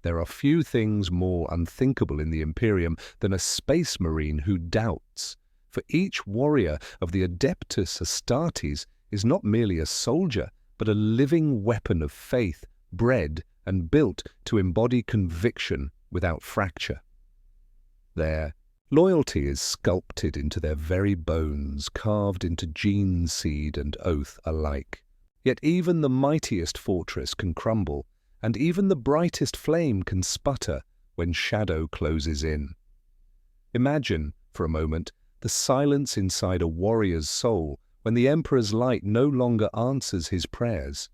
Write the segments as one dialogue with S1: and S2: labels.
S1: There are few things more unthinkable in the Imperium than a space marine who doubts. For each warrior of the Adeptus Astartes is not merely a soldier, but a living weapon of faith, bred and built to embody conviction without fracture. Their loyalty is sculpted into their very bones, carved into gene, seed, and oath alike. Yet even the mightiest fortress can crumble, and even the brightest flame can sputter when shadow closes in. Imagine, for a moment, the silence inside a warrior's soul when the Emperor's light no longer answers his prayers.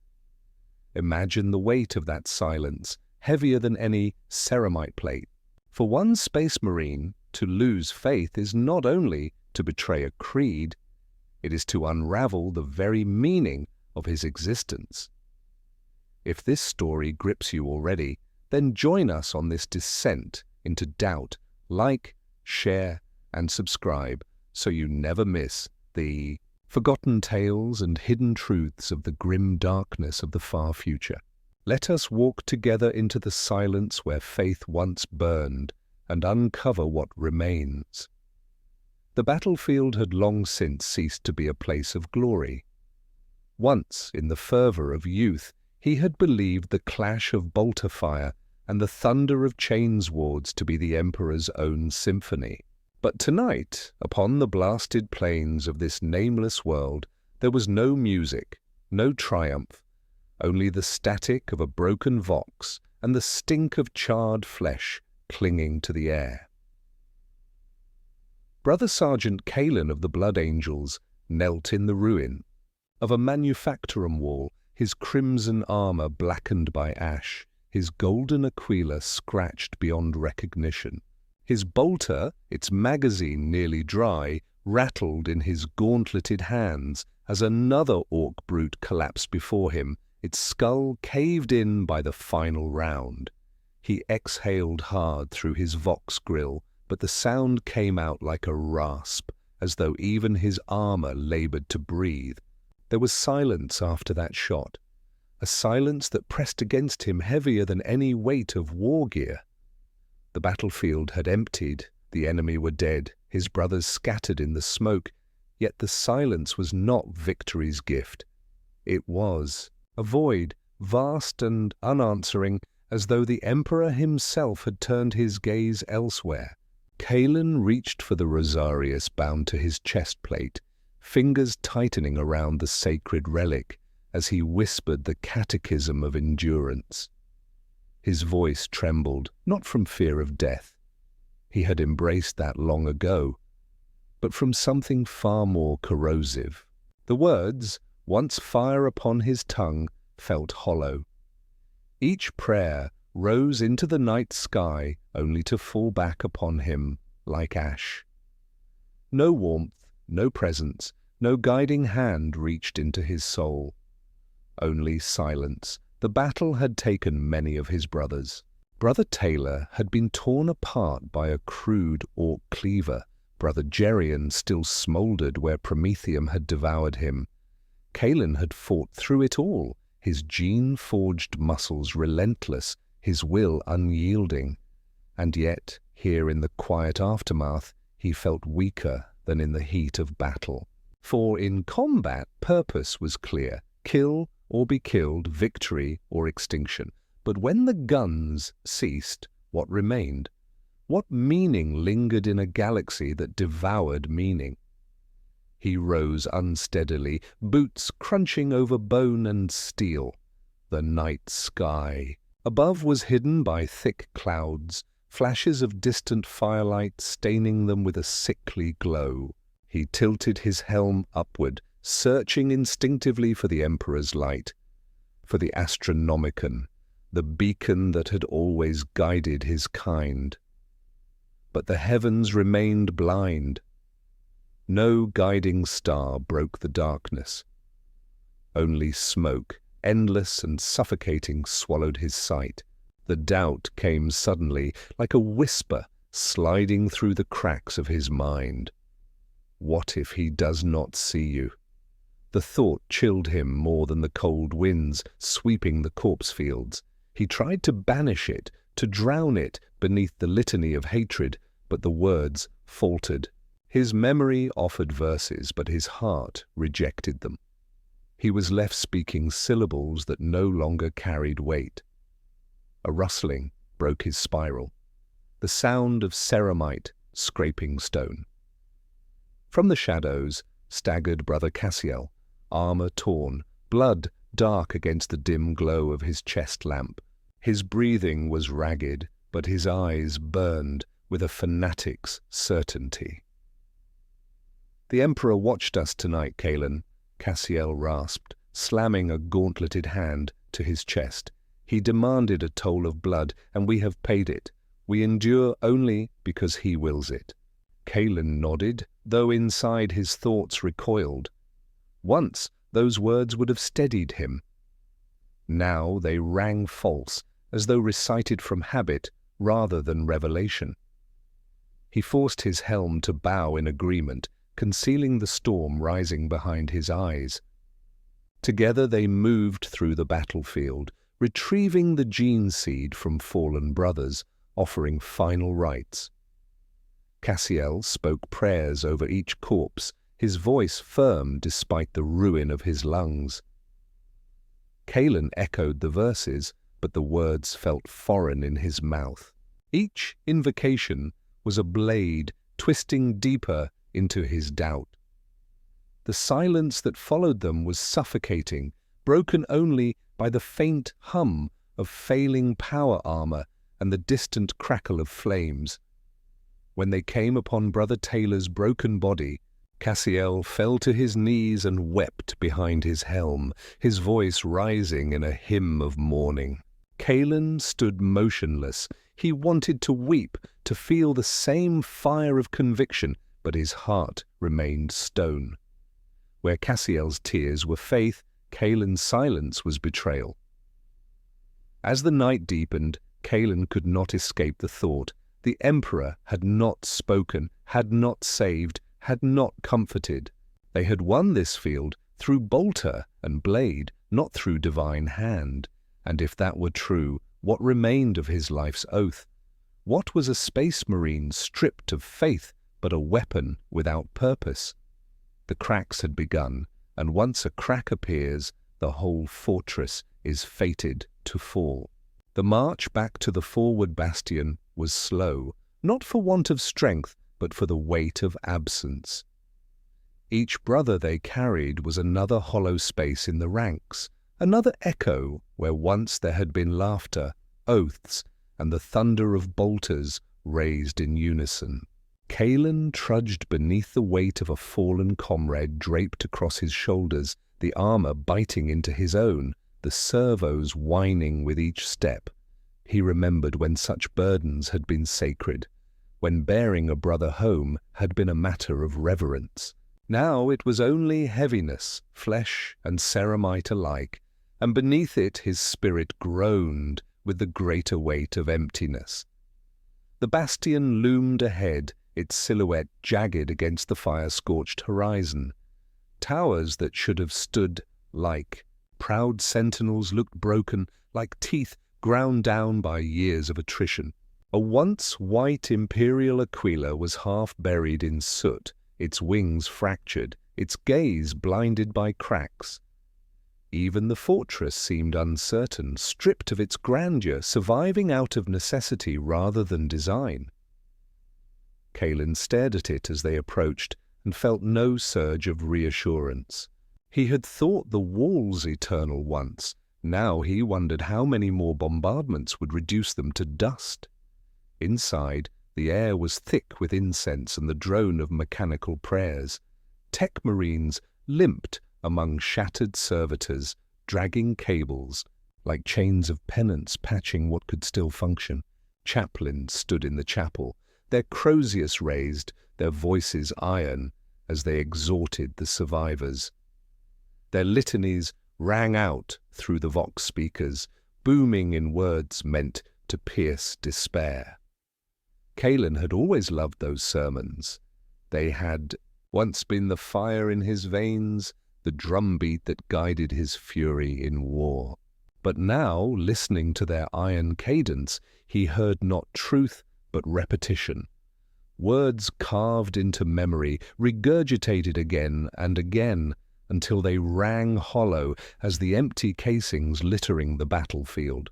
S1: Imagine the weight of that silence, heavier than any ceramite plate. For one space marine, to lose faith is not only to betray a creed, it is to unravel the very meaning of his existence. If this story grips you already, then join us on this descent into doubt. Like, share, and subscribe so you never miss the forgotten tales and hidden truths of the grim darkness of the far future. Let us walk together into the silence where faith once burned and uncover what remains. The battlefield had long since ceased to be a place of glory. Once, in the fervor of youth, he had believed the clash of bolter fire and the thunder of chainswords to be the Emperor's own symphony. But tonight, upon the blasted plains of this nameless world, there was no music, no triumph, only the static of a broken vox and the stink of charred flesh clinging to the air. Brother Sergeant Kalen of the Blood Angels knelt in the ruin of a manufactorum wall, his crimson armor blackened by ash, his golden aquila scratched beyond recognition. His bolter, its magazine nearly dry, rattled in his gauntleted hands as another orc brute collapsed before him, its skull caved in by the final round. He exhaled hard through his vox grill, but the sound came out like a rasp, as though even his armor labored to breathe. There was silence after that shot, a silence that pressed against him heavier than any weight of war gear. The battlefield had emptied, the enemy were dead, his brothers scattered in the smoke, yet the silence was not victory's gift. It was a void, vast and unanswering, as though the Emperor himself had turned his gaze elsewhere. Kalen reached for the rosarius bound to his chest plate, fingers tightening around the sacred relic as he whispered the catechism of endurance. His voice trembled, not from fear of death. He had embraced that long ago, but from something far more corrosive. The words, once fire upon his tongue, felt hollow. Each prayer rose into the night sky only to fall back upon him like ash. No warmth, no presence, no guiding hand reached into his soul. Only silence. The battle had taken many of his brothers. Brother Taylor had been torn apart by a crude orc cleaver. Brother Geryon still smouldered where Prometheum had devoured him. Kalen had fought through it all, his gene-forged muscles relentless, his will unyielding. And yet, here in the quiet aftermath, he felt weaker than in the heat of battle. For in combat, purpose was clear: kill or be killed, victory or extinction. But when the guns ceased, what remained? What meaning lingered in a galaxy that devoured meaning? He rose unsteadily, boots crunching over bone and steel. The night sky above was hidden by thick clouds, flashes of distant firelight staining them with a sickly glow. He tilted his helm upward, searching instinctively for the Emperor's light, for the Astronomicon, the beacon that had always guided his kind. But the heavens remained blind. No guiding star broke the darkness. Only smoke, endless and suffocating, swallowed his sight. The doubt came suddenly, like a whisper sliding through the cracks of his mind. What if he does not see you? The thought chilled him more than the cold winds sweeping the corpse fields. He tried to banish it, to drown it beneath the litany of hatred, but the words faltered. His memory offered verses, but his heart rejected them. He was left speaking syllables that no longer carried weight. A rustling broke his spiral, the sound of ceramite scraping stone. From the shadows staggered Brother Cassiel, armor torn, blood dark against the dim glow of his chest lamp. His breathing was ragged, but his eyes burned with a fanatic's certainty. "The Emperor watched us tonight, Kalen," Cassiel rasped, slamming a gauntleted hand to his chest. "He demanded a toll of blood, and we have paid it. We endure only because he wills it." Kalen nodded, though inside his thoughts recoiled. Once those words would have steadied him. Now they rang false, as though recited from habit rather than revelation. He forced his helm to bow in agreement, concealing the storm rising behind his eyes. Together they moved through the battlefield, retrieving the gene seed from fallen brothers, offering final rites. Cassiel spoke prayers over each corpse, his voice firm despite the ruin of his lungs. Kalen echoed the verses, but the words felt foreign in his mouth. Each invocation was a blade twisting deeper into his doubt. The silence that followed them was suffocating, broken only by the faint hum of failing power armor and the distant crackle of flames. When they came upon Brother Taylor's broken body, Cassiel fell to his knees and wept behind his helm, his voice rising in a hymn of mourning. Kalen stood motionless. He wanted to weep, to feel the same fire of conviction, but his heart remained stone. Where Cassiel's tears were faith, Kalen's silence was betrayal. As the night deepened, Kalen could not escape the thought. The Emperor had not spoken, had not saved, had not comforted. They had won this field through bolter and blade, not through divine hand. And if that were true, what remained of his life's oath? What was a space marine stripped of faith, but a weapon without purpose? The cracks had begun, and once a crack appears, the whole fortress is fated to fall. The march back to the forward bastion was slow, not for want of strength, but for the weight of absence. Each brother they carried was another hollow space in the ranks, another echo where once there had been laughter, oaths, and the thunder of bolters raised in unison. Kalen trudged beneath the weight of a fallen comrade draped across his shoulders, the armor biting into his own, the servos whining with each step. He remembered when such burdens had been sacred, when bearing a brother home had been a matter of reverence. Now it was only heaviness, flesh and ceramite alike, and beneath it his spirit groaned with the greater weight of emptiness. The bastion loomed ahead, its silhouette jagged against the fire-scorched horizon. Towers that should have stood like proud sentinels looked broken, like teeth ground down by years of attrition. A once white Imperial Aquila was half buried in soot, its wings fractured, its gaze blinded by cracks. Even the fortress seemed uncertain, stripped of its grandeur, surviving out of necessity rather than design. Kalen stared at it as they approached and felt no surge of reassurance. He had thought the walls eternal once. Now he wondered how many more bombardments would reduce them to dust. Inside, the air was thick with incense and the drone of mechanical prayers. Tech marines limped among shattered servitors, dragging cables, like chains of penance patching what could still function. Chaplains stood in the chapel, their croziers raised, their voices iron, as they exhorted the survivors. Their litanies rang out through the vox speakers, booming in words meant to pierce despair. Kalen had always loved those sermons. They had once been the fire in his veins, the drumbeat that guided his fury in war. But now, listening to their iron cadence, he heard not truth but repetition. Words carved into memory, regurgitated again and again, until they rang hollow as the empty casings littering the battlefield.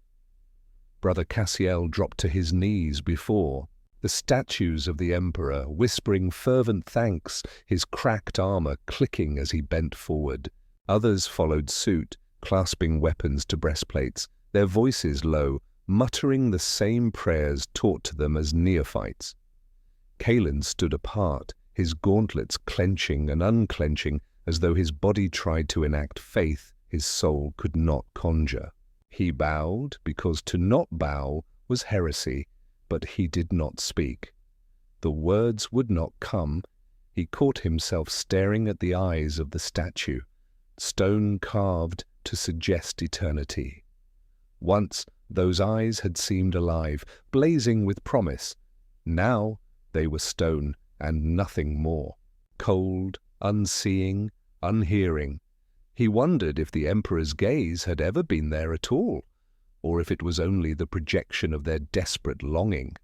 S1: Brother Cassiel dropped to his knees before the statues of the Emperor, whispering fervent thanks, his cracked armor clicking as he bent forward. Others followed suit, clasping weapons to breastplates, their voices low, muttering the same prayers taught to them as neophytes. Kalen stood apart, his gauntlets clenching and unclenching as though his body tried to enact faith his soul could not conjure. He bowed because to not bow was heresy, but he did not speak. The words would not come. He caught himself staring at the eyes of the statue, stone carved to suggest eternity. Once those eyes had seemed alive, blazing with promise. Now they were stone and nothing more, cold, unseeing, unhearing. He wondered if the Emperor's gaze had ever been there at all, or if it was only the projection of their desperate longing.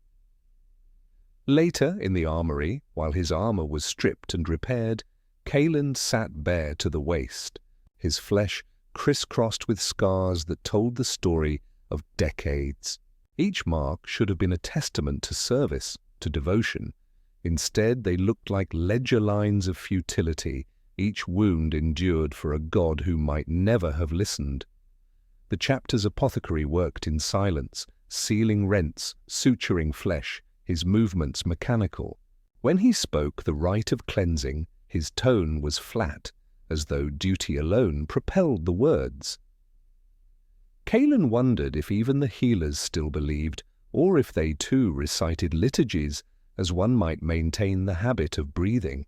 S1: Later, in the armory, while his armor was stripped and repaired, Kalen sat bare to the waist, his flesh crisscrossed with scars that told the story of decades. Each mark should have been a testament to service, to devotion. Instead, they looked like ledger lines of futility, each wound endured for a god who might never have listened. The chapter's apothecary worked in silence, sealing rents, suturing flesh, his movements mechanical. When he spoke the rite of cleansing, his tone was flat, as though duty alone propelled the words. Kalen wondered if even the healers still believed, or if they too recited liturgies, as one might maintain the habit of breathing.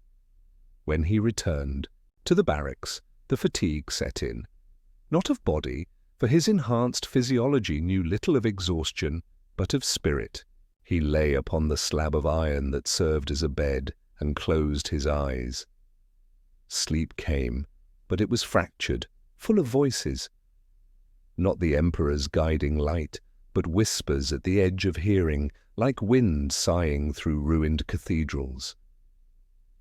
S1: When he returned to the barracks, the fatigue set in. Not of body, for his enhanced physiology knew little of exhaustion, but of spirit. He lay upon the slab of iron that served as a bed and closed his eyes. Sleep came, but it was fractured, full of voices. Not the Emperor's guiding light, but whispers at the edge of hearing, like wind sighing through ruined cathedrals.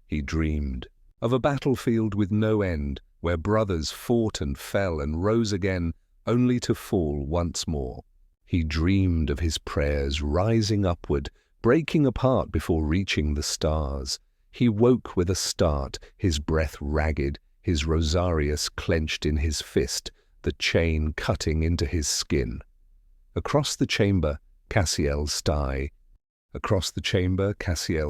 S1: He dreamed of a battlefield with no end, where brothers fought and fell and rose again, only to fall once more. He dreamed of his prayers rising upward, breaking apart before reaching the stars. He woke with a start, his breath ragged, his rosarius clenched in his fist, the chain cutting into his skin. Across the chamber, Cassiel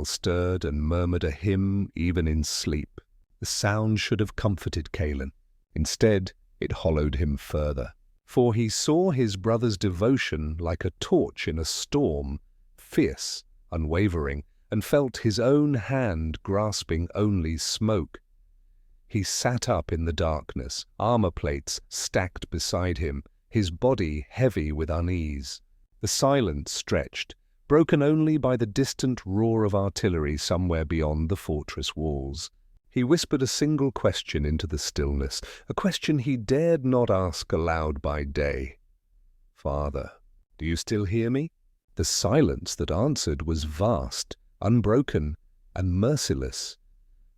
S1: stirred and murmured a hymn even in sleep. The sound should have comforted Kalen. Instead, it hollowed him further. For he saw his brother's devotion like a torch in a storm, fierce, unwavering, and felt his own hand grasping only smoke. He sat up in the darkness, armor plates stacked beside him, his body heavy with unease. The silence stretched, broken only by the distant roar of artillery somewhere beyond the fortress walls. He whispered a single question into the stillness, a question he dared not ask aloud by day. "Father, do you still hear me?" The silence that answered was vast, unbroken, and merciless.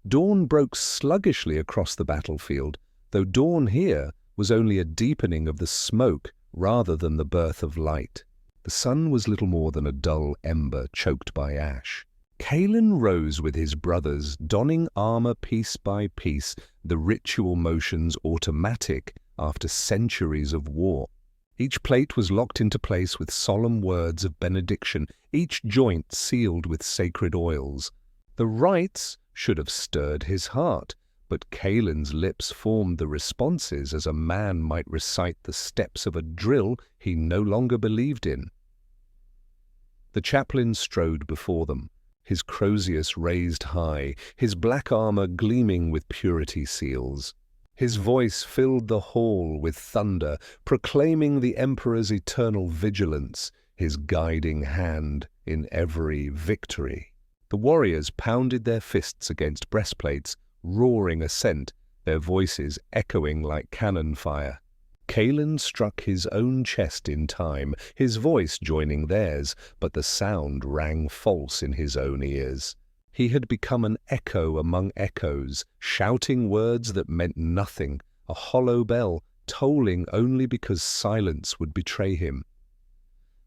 S1: Dawn broke sluggishly across the battlefield, though dawn here was only a deepening of the smoke rather than the birth of light. The sun was little more than a dull ember choked by ash. Kalen rose with his brothers, donning armor piece by piece, the ritual motions automatic after centuries of war. Each plate was locked into place with solemn words of benediction, each joint sealed with sacred oils. The rites should have stirred his heart, but Kalen's lips formed the responses as a man might recite the steps of a drill he no longer believed in. The chaplain strode before them, his crozius raised high, his black armor gleaming with purity seals. His voice filled the hall with thunder, proclaiming the Emperor's eternal vigilance, his guiding hand in every victory. The warriors pounded their fists against breastplates, roaring assent, their voices echoing like cannon fire. Kalen struck his own chest in time, his voice joining theirs, but the sound rang false in his own ears. He had become an echo among echoes, shouting words that meant nothing, a hollow bell, tolling only because silence would betray him.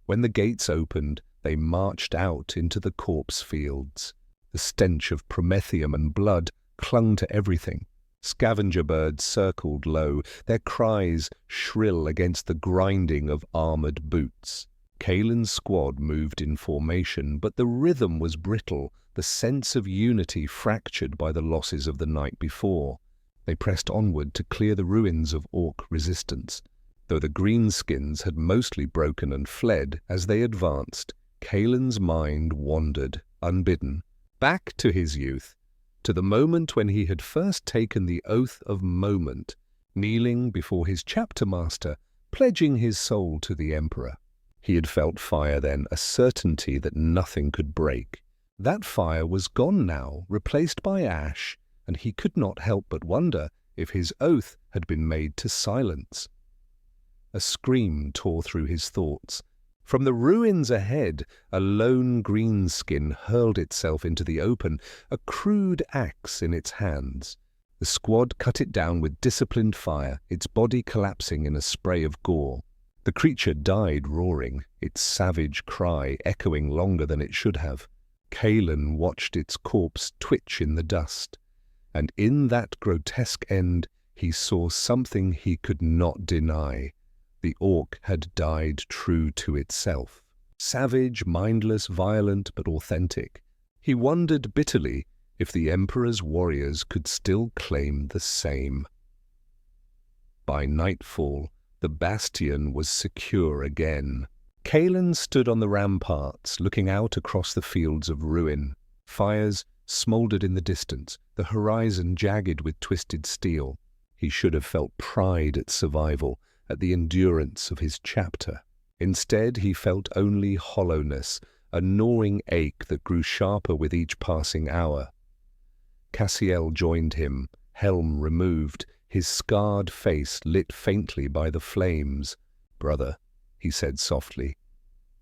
S1: When the gates opened, they marched out into the corpse fields. The stench of promethium and blood clung to everything. Scavenger birds circled low, their cries shrill against the grinding of armored boots. Kalen's squad moved in formation, but the rhythm was brittle, the sense of unity fractured by the losses of the night before. They pressed onward to clear the ruins of Ork resistance. Though the greenskins had mostly broken and fled as they advanced, Kalen's mind wandered, unbidden, back to his youth, to the moment when he had first taken the oath of moment, kneeling before his chapter master, pledging his soul to the Emperor. He had felt fire then, a certainty that nothing could break. That fire was gone now, replaced by ash, and he could not help but wonder if his oath had been made to silence. A scream tore through his thoughts. From the ruins ahead, a lone greenskin hurled itself into the open, a crude axe in its hands. The squad cut it down with disciplined fire, its body collapsing in a spray of gore. The creature died roaring, its savage cry echoing longer than it should have. Kalen watched its corpse twitch in the dust, and in that grotesque end he saw something he could not deny. The Ork had died true to itself. Savage, mindless, violent, but authentic. He wondered bitterly if the Emperor's warriors could still claim the same. By nightfall, the bastion was secure again. Kalen stood on the ramparts, looking out across the fields of ruin. Fires smouldered in the distance, the horizon jagged with twisted steel. He should have felt pride at survival, at the endurance of his chapter. Instead, he felt only hollowness, a gnawing ache that grew sharper with each passing hour. Cassiel joined him, helm removed, his scarred face lit faintly by the flames. "Brother," he said softly,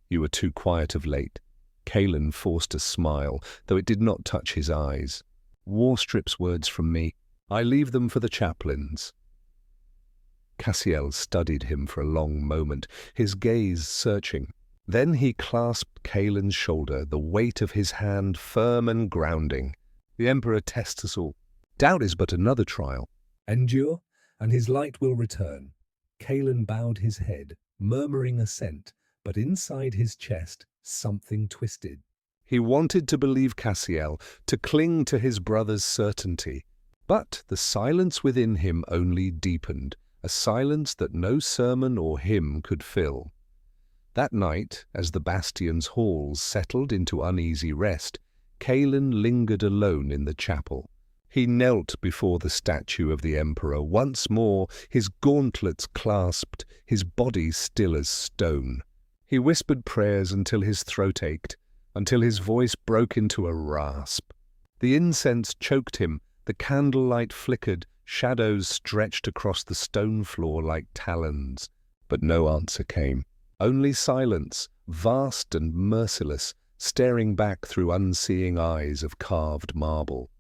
S1: "you were too quiet of late." Kalen forced a smile, though it did not touch his eyes. "Warstrip's words from me. I leave them for the chaplains." Cassiel studied him for a long moment, his gaze searching. Then he clasped Kalen's shoulder, the weight of his hand firm and grounding. "The Emperor tests us all. Doubt is but another trial. Endure, and his light will return." Kalen bowed his head, murmuring assent, but inside his chest something twisted. He wanted to believe Cassiel, to cling to his brother's certainty. But the silence within him only deepened, a silence that no sermon or hymn could fill. That night, as the bastion's halls settled into uneasy rest, Kalen lingered alone in the chapel. He knelt before the statue of the Emperor once more, his gauntlets clasped, his body still as stone. He whispered prayers until his throat ached, until his voice broke into a rasp. The incense choked him, the candlelight flickered, shadows stretched across the stone floor like talons. But no answer came. Only silence, vast and merciless, staring back through unseeing eyes of carved marble.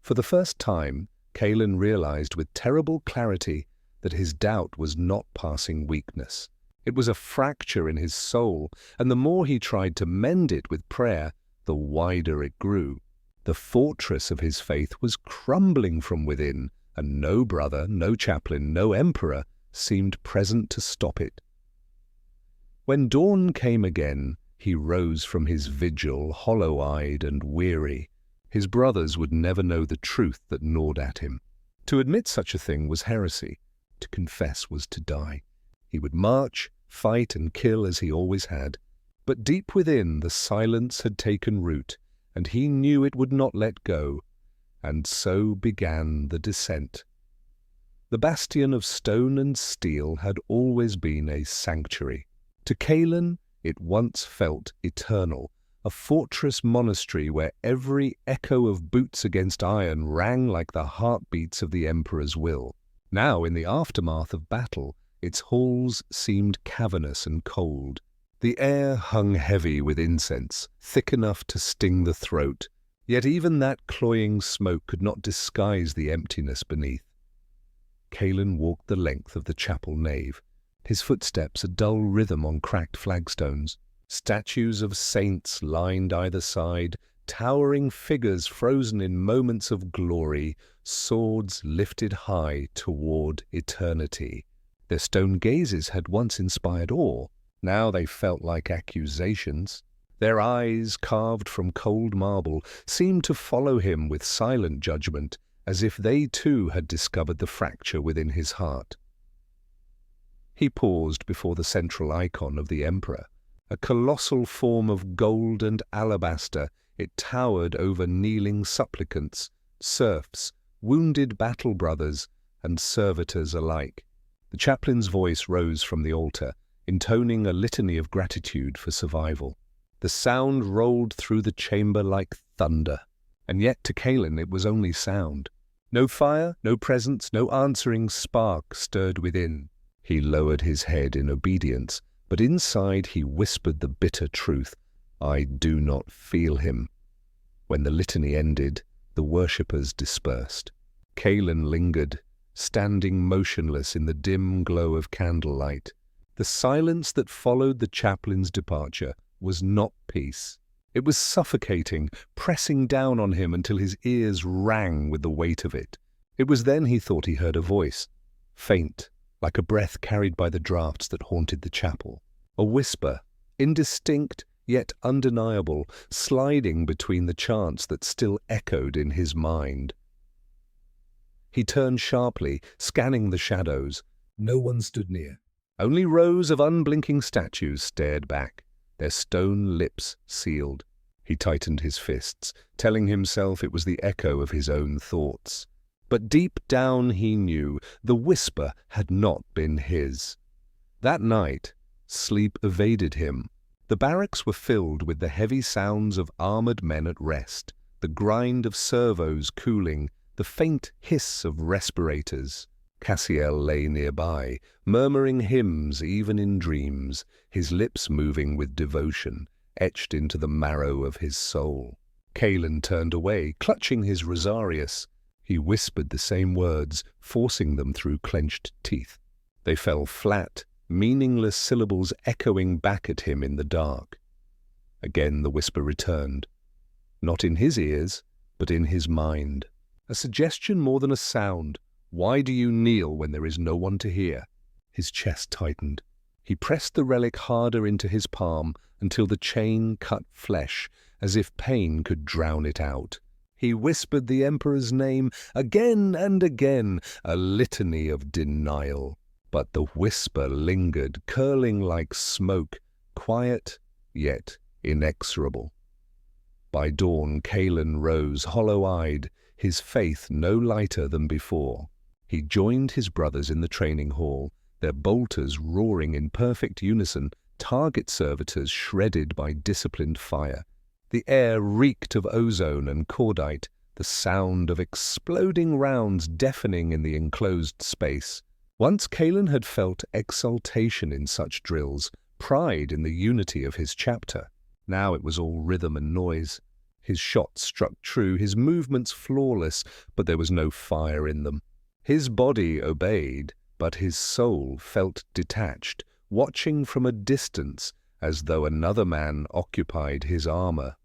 S1: For the first time, Kalen realized with terrible clarity that his doubt was not passing weakness. It was a fracture in his soul, and the more he tried to mend it with prayer, the wider it grew. The fortress of his faith was crumbling from within, and no brother, no chaplain, no emperor seemed present to stop it. When dawn came again, he rose from his vigil, hollow-eyed and weary. His brothers would never know the truth that gnawed at him. To admit such a thing was heresy. To confess was to die. He would march, fight and kill as he always had. But deep within, the silence had taken root, and he knew it would not let go. And so began the descent. The bastion of stone and steel had always been a sanctuary. To Kalen, it once felt eternal, a fortress monastery where every echo of boots against iron rang like the heartbeats of the Emperor's will. Now, in the aftermath of battle, its halls seemed cavernous and cold. The air hung heavy with incense, thick enough to sting the throat, yet even that cloying smoke could not disguise the emptiness beneath. Calen walked the length of the chapel nave, his footsteps a dull rhythm on cracked flagstones. Statues of saints lined either side, towering figures frozen in moments of glory, swords lifted high toward eternity. Their stone gazes had once inspired awe. Now they felt like accusations. Their eyes, carved from cold marble, seemed to follow him with silent judgment, as if they too had discovered the fracture within his heart. He paused before the central icon of the Emperor, a colossal form of gold and alabaster. It towered over kneeling supplicants, serfs, wounded battle brothers, and servitors alike. The chaplain's voice rose from the altar, intoning a litany of gratitude for survival. The sound rolled through the chamber like thunder, and yet to Calen it was only sound. No fire, no presence, no answering spark stirred within. He lowered his head in obedience, but inside he whispered the bitter truth. I do not feel him. When the litany ended, the worshippers dispersed. Calen lingered, standing motionless in the dim glow of candlelight. The silence that followed the chaplain's departure was not peace. It was suffocating, pressing down on him until his ears rang with the weight of it. It was then he thought he heard a voice, faint, like a breath carried by the draughts that haunted the chapel. A whisper, indistinct yet undeniable, sliding between the chants that still echoed in his mind. He turned sharply, scanning the shadows. No one stood near. Only rows of unblinking statues stared back, their stone lips sealed. He tightened his fists, telling himself it was the echo of his own thoughts. But deep down he knew the whisper had not been his. That night, sleep evaded him. The barracks were filled with the heavy sounds of armored men at rest, the grind of servos cooling, the faint hiss of respirators. Cassiel lay nearby, murmuring hymns even in dreams, his lips moving with devotion, etched into the marrow of his soul. Calen turned away, clutching his rosarius. He whispered the same words, forcing them through clenched teeth. They fell flat, meaningless syllables echoing back at him in the dark. Again the whisper returned, not in his ears, but in his mind. A suggestion more than a sound. Why do you kneel when there is no one to hear? His chest tightened. He pressed the relic harder into his palm until the chain cut flesh, as if pain could drown it out. He whispered the Emperor's name again and again, a litany of denial. But the whisper lingered, curling like smoke, quiet yet inexorable. By dawn, Calen rose hollow-eyed, his faith no lighter than before. He joined his brothers in the training hall, their bolters roaring in perfect unison, target servitors shredded by disciplined fire. The air reeked of ozone and cordite, the sound of exploding rounds deafening in the enclosed space. Once Calen had felt exultation in such drills, pride in the unity of his chapter. Now it was all rhythm and noise. His shots struck true, his movements flawless, but there was no fire in them. His body obeyed, but his soul felt detached, watching from a distance as though another man occupied his armor.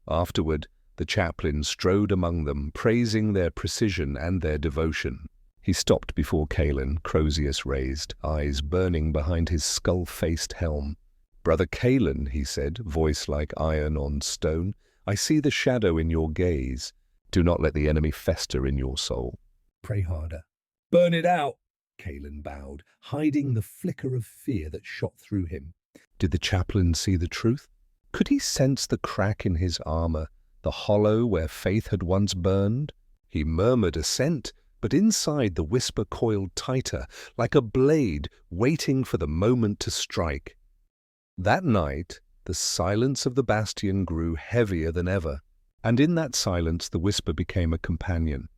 S1: Afterward, the chaplain strode among them, praising their precision and their devotion. He stopped before Calen, Crozius raised, eyes burning behind his skull-faced helm. "Brother Calen," he said, voice like iron on stone, "I see the shadow in your gaze. Do not let the enemy fester in your soul. Pray harder." "Burn it out," Calen bowed, hiding the flicker of fear that shot through him. Did the chaplain see the truth? Could he sense the crack in his armor, the hollow where faith had once burned? He murmured assent, but inside the whisper coiled tighter, like a blade waiting for the moment to strike. That night, the silence of the bastion grew heavier than ever, and in that silence the whisper became a companion.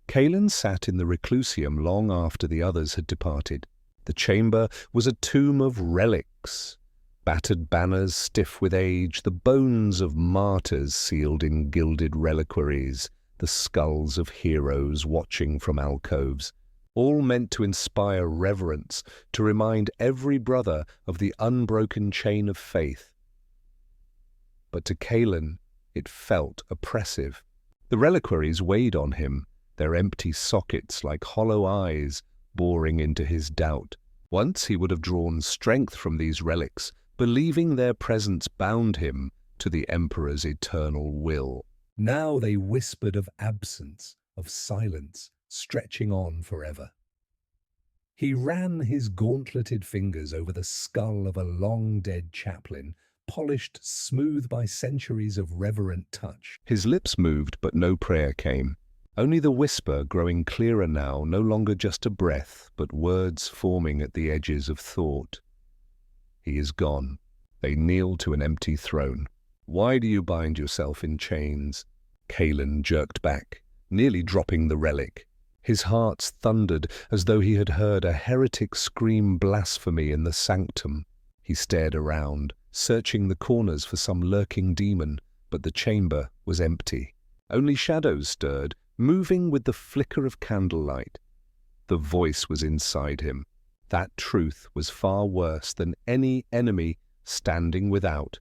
S1: Kalen sat in the reclusium long after the others had departed. The chamber was a tomb of relics. Battered banners stiff with age, the bones of martyrs sealed in gilded reliquaries, the skulls of heroes watching from alcoves, all meant to inspire reverence, to remind every brother of the unbroken chain of faith. But to Kalen, it felt oppressive. The reliquaries weighed on him, their empty sockets like hollow eyes boring into his doubt. Once he would have drawn strength from these relics, believing their presence bound him to the Emperor's eternal will. Now they whispered of absence, of silence, stretching on forever. He ran his gauntleted fingers over the skull of a long-dead chaplain, polished smooth by centuries of reverent touch. His lips moved, but no prayer came. Only the whisper, growing clearer now, no longer just a breath, but words forming at the edges of thought. He is gone. They kneel to an empty throne. Why do you bind yourself in chains? Kalen jerked back, nearly dropping the relic. His heart thundered as though he had heard a heretic scream blasphemy in the sanctum. He stared around, searching the corners for some lurking demon, but the chamber was empty. Only shadows stirred, moving with the flicker of candlelight. The voice was inside him. That truth was far worse than any enemy standing without.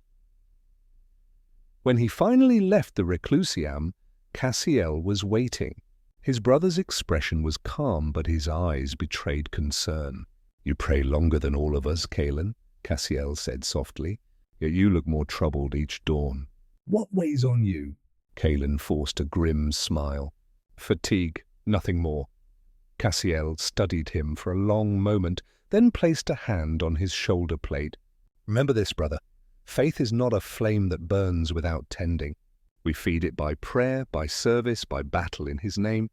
S1: When he finally left the reclusium, Cassiel was waiting. His brother's expression was calm, but his eyes betrayed concern. "You pray longer than all of us, Kalen," Cassiel said softly, "yet you look more troubled each dawn." "What weighs on you?" Kalen forced a grim smile. "Fatigue, nothing more." Cassiel studied him for a long moment, then placed a hand on his shoulder plate. "Remember this, brother. Faith is not a flame that burns without tending. We feed it by prayer, by service, by battle in his name.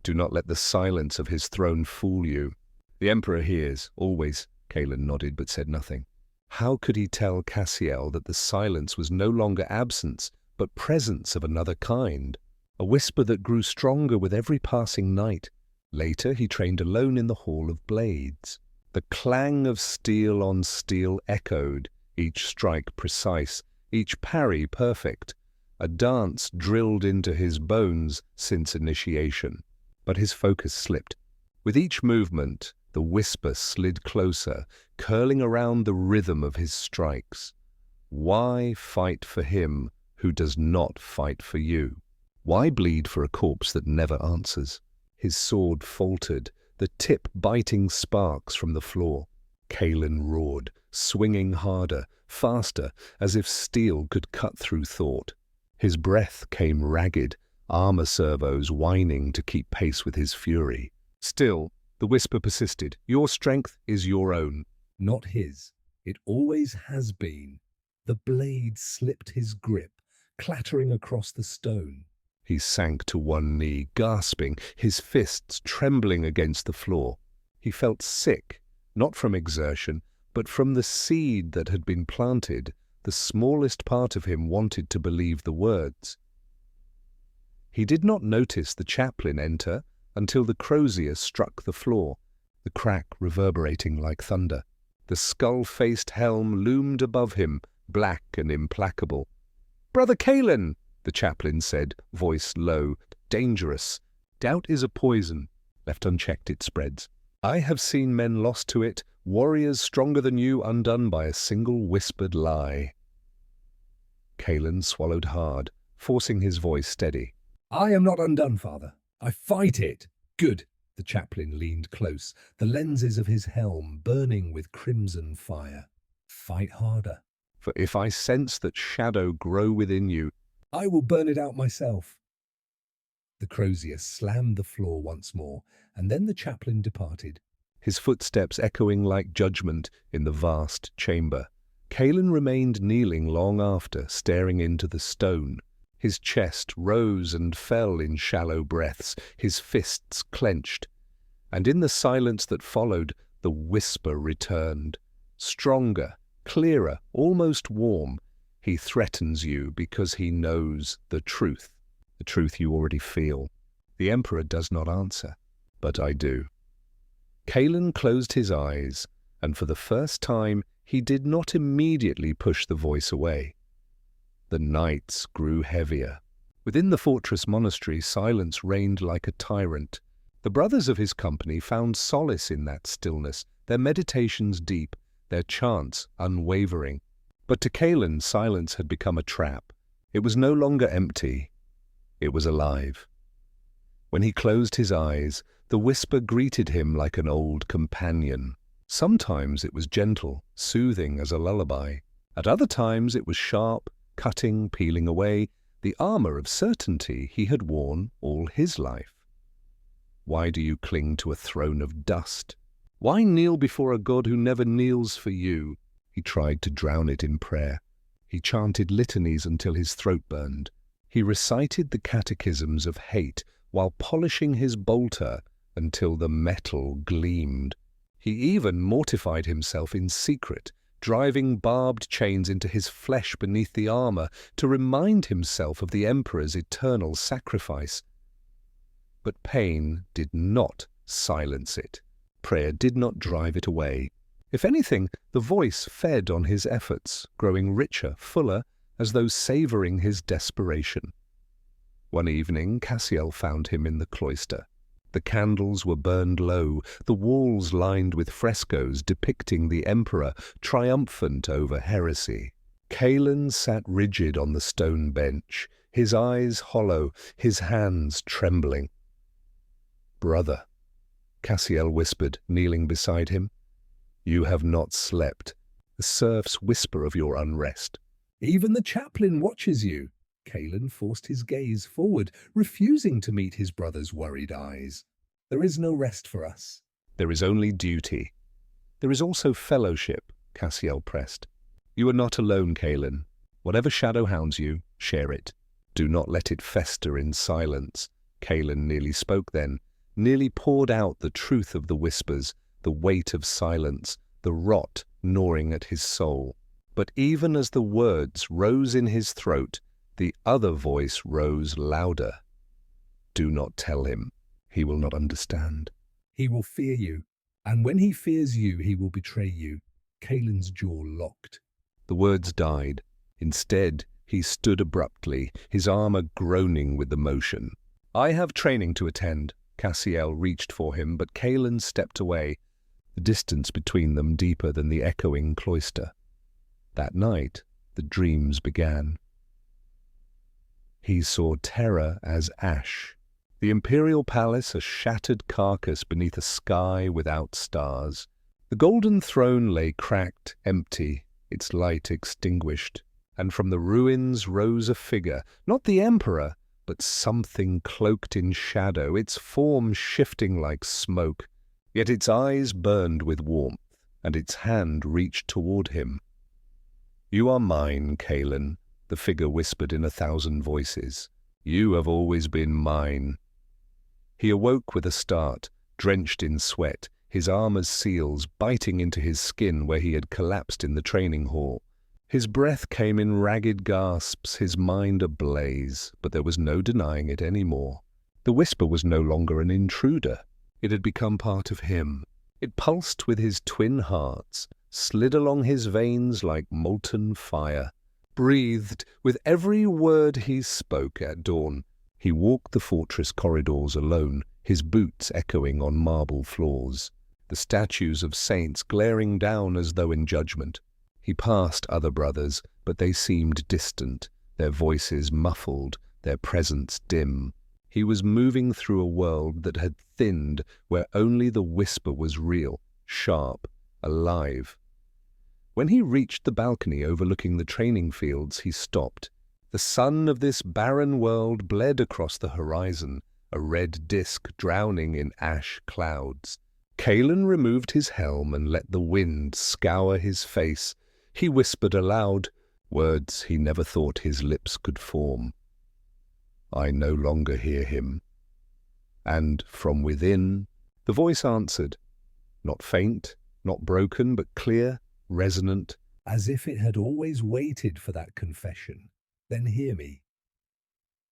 S1: Do not let the silence of his throne fool you. The Emperor hears, always." Kalen nodded but said nothing. How could he tell Cassiel that the silence was no longer absence, but presence of another kind? A whisper that grew stronger with every passing night. Later he trained alone in the Hall of Blades. The clang of steel on steel echoed, each strike precise, each parry perfect, a dance drilled into his bones since initiation. But his focus slipped. With each movement, the whisper slid closer, curling around the rhythm of his strikes. Why fight for him who does not fight for you? Why bleed for a corpse that never answers? His sword faltered, the tip biting sparks from the floor. Kalen roared, swinging harder, faster, as if steel could cut through thought. His breath came ragged, armor servos whining to keep pace with his fury. Still, the whisper persisted. "Your strength is your own." "Not his. It always has been." The blade slipped his grip, clattering across the stone. He sank to one knee, gasping, his fists trembling against the floor. He felt sick, not from exertion, but from the seed that had been planted. The smallest part of him wanted to believe the words. He did not notice the chaplain enter until the crozier struck the floor, the crack reverberating like thunder. The skull-faced helm loomed above him, black and implacable. "Brother Kalen!" the chaplain said, voice low, "dangerous. Doubt is a poison. Left unchecked it spreads. I have seen men lost to it, warriors stronger than you undone by a single whispered lie." Kalen swallowed hard, forcing his voice steady. "I am not undone, father. I fight it." "Good." The chaplain leaned close, the lenses of his helm burning with crimson fire. "Fight harder. For if I sense that shadow grow within you, I will burn it out myself." The crozier slammed the floor once more, and then the chaplain departed, his footsteps echoing like judgment in the vast chamber. Kalen remained kneeling long after, staring into the stone. His chest rose and fell in shallow breaths, his fists clenched. And in the silence that followed, the whisper returned. Stronger, clearer, almost warm. He threatens you because he knows the truth you already feel. The Emperor does not answer, but I do. Kalen closed his eyes, and for the first time he did not immediately push the voice away. The nights grew heavier. Within the fortress monastery, silence reigned like a tyrant. The brothers of his company found solace in that stillness, their meditations deep, their chants unwavering. But to Kalen, silence had become a trap. It was no longer empty. It was alive. When he closed his eyes, the whisper greeted him like an old companion. Sometimes it was gentle, soothing as a lullaby. At other times it was sharp, cutting, peeling away the armor of certainty he had worn all his life. Why do you cling to a throne of dust? Why kneel before a God who never kneels for you? He tried to drown it in prayer. He chanted litanies until his throat burned. He recited the catechisms of hate while polishing his bolter until the metal gleamed. He even mortified himself in secret, driving barbed chains into his flesh beneath the armor to remind himself of the Emperor's eternal sacrifice. But pain did not silence it. Prayer did not drive it away. If anything, the voice fed on his efforts, growing richer, fuller, as though savoring his desperation. One evening, Cassiel found him in the cloister. The candles were burned low, the walls lined with frescoes depicting the Emperor triumphant over heresy. Kalen sat rigid on the stone bench, his eyes hollow, his hands trembling. "Brother," Cassiel whispered, kneeling beside him, "you have not slept. The serfs whisper of your unrest." "Even the chaplain watches you." Kalen forced his gaze forward, refusing to meet his brother's worried eyes. "There is no rest for us." "There is only duty." "There is also fellowship," Cassiel pressed. "You are not alone, Kalen. Whatever shadow hounds you, share it. Do not let it fester in silence." Kalen nearly spoke then, nearly poured out the truth of the whispers, the weight of silence, the rot gnawing at his soul. But even as the words rose in his throat, the other voice rose louder. "Do not tell him. He will not understand. He will fear you, and when he fears you, he will betray you." Kalen's jaw locked. The words died. Instead, he stood abruptly, his armor groaning with the motion. "I have training to attend." Cassiel reached for him, but Kalen stepped away, the distance between them deeper than the echoing cloister. That night, the dreams began. He saw Terra as ash, the Imperial palace a shattered carcass beneath a sky without stars. The golden throne lay cracked, empty, its light extinguished, and from the ruins rose a figure, not the Emperor, but something cloaked in shadow, its form shifting like smoke. Yet its eyes burned with warmth, and its hand reached toward him. "You are mine, Kalen," the figure whispered in 1,000 voices. "You have always been mine." He awoke with a start, drenched in sweat, his armor's seals biting into his skin where he had collapsed in the training hall. His breath came in ragged gasps, his mind ablaze, but there was no denying it anymore. The whisper was no longer an intruder. It had become part of him. It pulsed with his twin hearts, slid along his veins like molten fire, breathed with every word he spoke at dawn. He walked the fortress corridors alone, his boots echoing on marble floors, the statues of saints glaring down as though in judgment. He passed other brothers, but they seemed distant, their voices muffled, their presence dim. He was moving through a world that had thinned, where only the whisper was real, sharp, alive. When he reached the balcony overlooking the training fields, he stopped. The sun of this barren world bled across the horizon, a red disk drowning in ash clouds. Kalen removed his helm and let the wind scour his face. He whispered aloud, words he never thought his lips could form. I no longer hear him. And from within, the voice answered, not faint, not broken, but clear, resonant, as if it had always waited for that confession. Then hear me.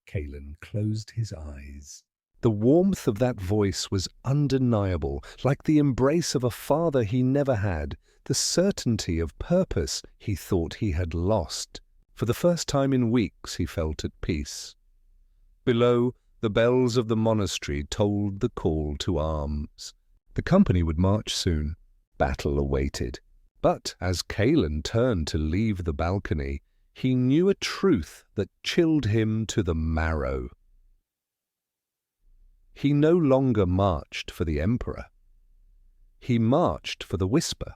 S1: Kalen closed his eyes. The warmth of that voice was undeniable, like the embrace of a father he never had, the certainty of purpose he thought he had lost. For the first time in weeks he felt at peace. Below, the bells of the monastery tolled the call to arms. The company would march soon. Battle awaited. But as Kalen turned to leave the balcony, he knew a truth that chilled him to the marrow. He no longer marched for the Emperor. He marched for the Whisper.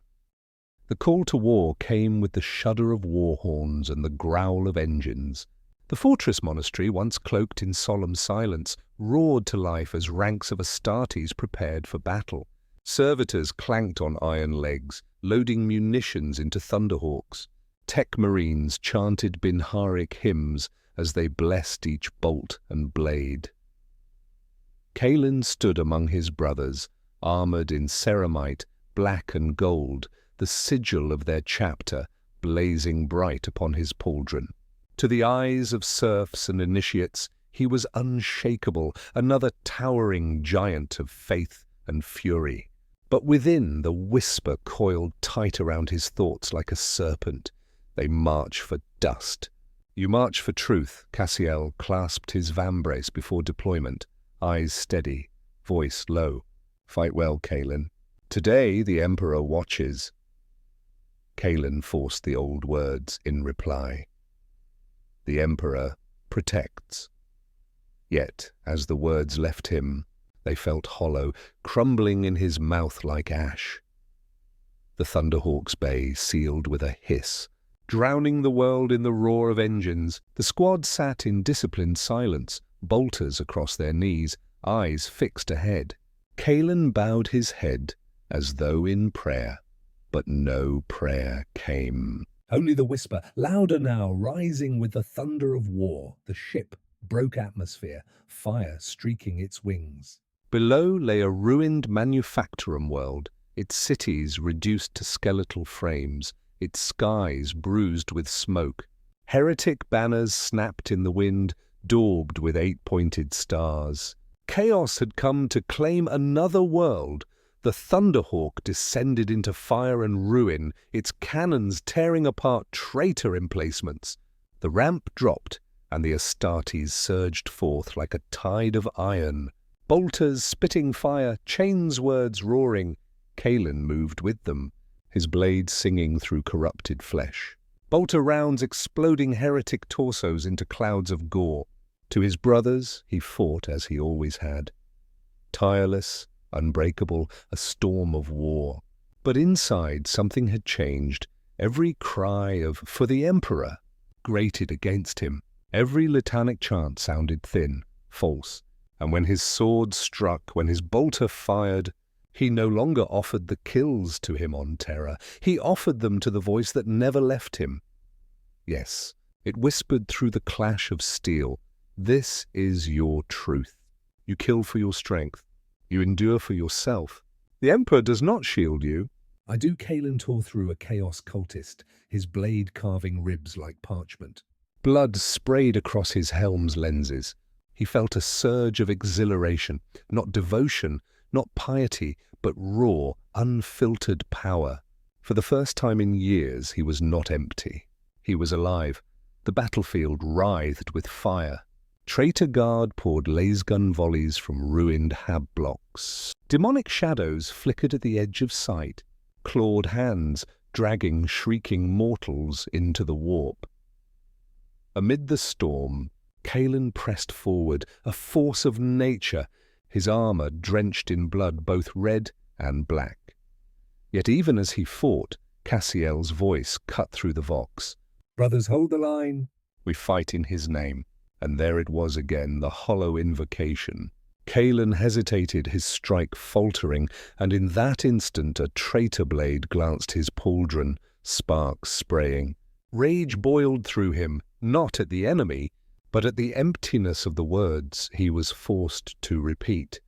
S1: The call to war came with the shudder of war horns and the growl of engines. The fortress monastery, once cloaked in solemn silence, roared to life as ranks of Astartes prepared for battle. Servitors clanked on iron legs, loading munitions into thunderhawks. Tech marines chanted Binharic hymns as they blessed each bolt and blade. Kalen stood among his brothers, armored in ceramite, black and gold, the sigil of their chapter blazing bright upon his pauldron. To the eyes of serfs and initiates, he was unshakable, another towering giant of faith and fury. But within, the whisper coiled tight around his thoughts like a serpent. They march for dust. You march for truth. Cassiel clasped his vambrace before deployment, eyes steady, voice low. Fight well, Kalen. Today the Emperor watches. Kalen forced the old words in reply. The Emperor protects. Yet, as the words left him, they felt hollow, crumbling in his mouth like ash. The Thunderhawk's bay sealed with a hiss, drowning the world in the roar of engines. The squad sat in disciplined silence, bolters across their knees, eyes fixed ahead. Kalen bowed his head as though in prayer, but no prayer came.
S2: Only the whisper, louder now, rising with the thunder of war. The ship broke atmosphere, fire streaking its wings.
S1: Below lay a ruined manufactorum world, its cities reduced to skeletal frames, its skies bruised with smoke. Heretic banners snapped in the wind, daubed with 8-pointed stars. Chaos had come to claim another world. The Thunderhawk descended into fire and ruin, its cannons tearing apart traitor emplacements. The ramp dropped, and the Astartes surged forth like a tide of iron. Bolters spitting fire, chains words roaring. Kalen moved with them, his blade singing through corrupted flesh. Bolter rounds exploding heretic torsos into clouds of gore. To his brothers he fought as he always had. Tireless, unbreakable, a storm of war. But inside something had changed. Every cry of "for the Emperor" grated against him. Every litanic chant sounded thin, false. And when his sword struck, when his bolter fired, he no longer offered the kills to him on Terra. He offered them to the voice that never left him. Yes, it whispered through the clash of steel. This is your truth. You kill for your strength. You endure for yourself. The Emperor does not shield you.
S2: I do. Kalen tore through a chaos cultist, his blade carving ribs like parchment.
S1: Blood sprayed across his helm's lenses. He felt a surge of exhilaration, not devotion, not piety, but raw, unfiltered power. For the first time in years, he was not empty. He was alive. The battlefield writhed with fire. Traitor guard poured lasgun volleys from ruined hab blocks. Demonic shadows flickered at the edge of sight, clawed hands dragging shrieking mortals into the warp. Amid the storm, Kalen pressed forward, a force of nature, his armor drenched in blood both red and black. Yet even as he fought, Cassiel's voice cut through the vox.
S2: Brothers, hold the line.
S1: We fight in his name. And there it was again, the hollow invocation. Kalen hesitated, his strike faltering, and in that instant a traitor blade glanced his pauldron, sparks spraying. Rage boiled through him, not at the enemy, but at the emptiness of the words he was forced to repeat.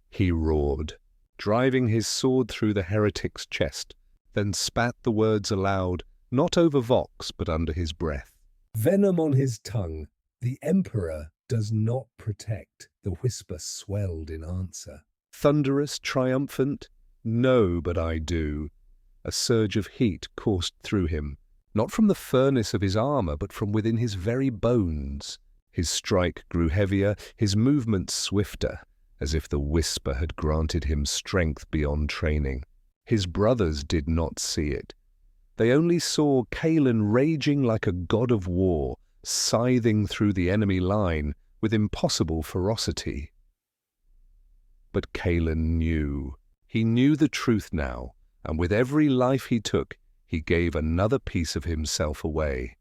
S1: He roared, driving his sword through the heretic's chest, then spat the words aloud, not over vox but under his breath.
S2: Venom on his tongue. The Emperor does not protect, the whisper swelled in answer.
S1: Thunderous, triumphant? No, but I do. A surge of heat coursed through him, not from the furnace of his armor, but from within his very bones. His strike grew heavier, his movements swifter, as if the whisper had granted him strength beyond training. His brothers did not see it. They only saw Kalen raging like a god of war, scything through the enemy line with impossible ferocity. But Kalen knew. He knew the truth now, and with every life he took, he gave another piece of himself away.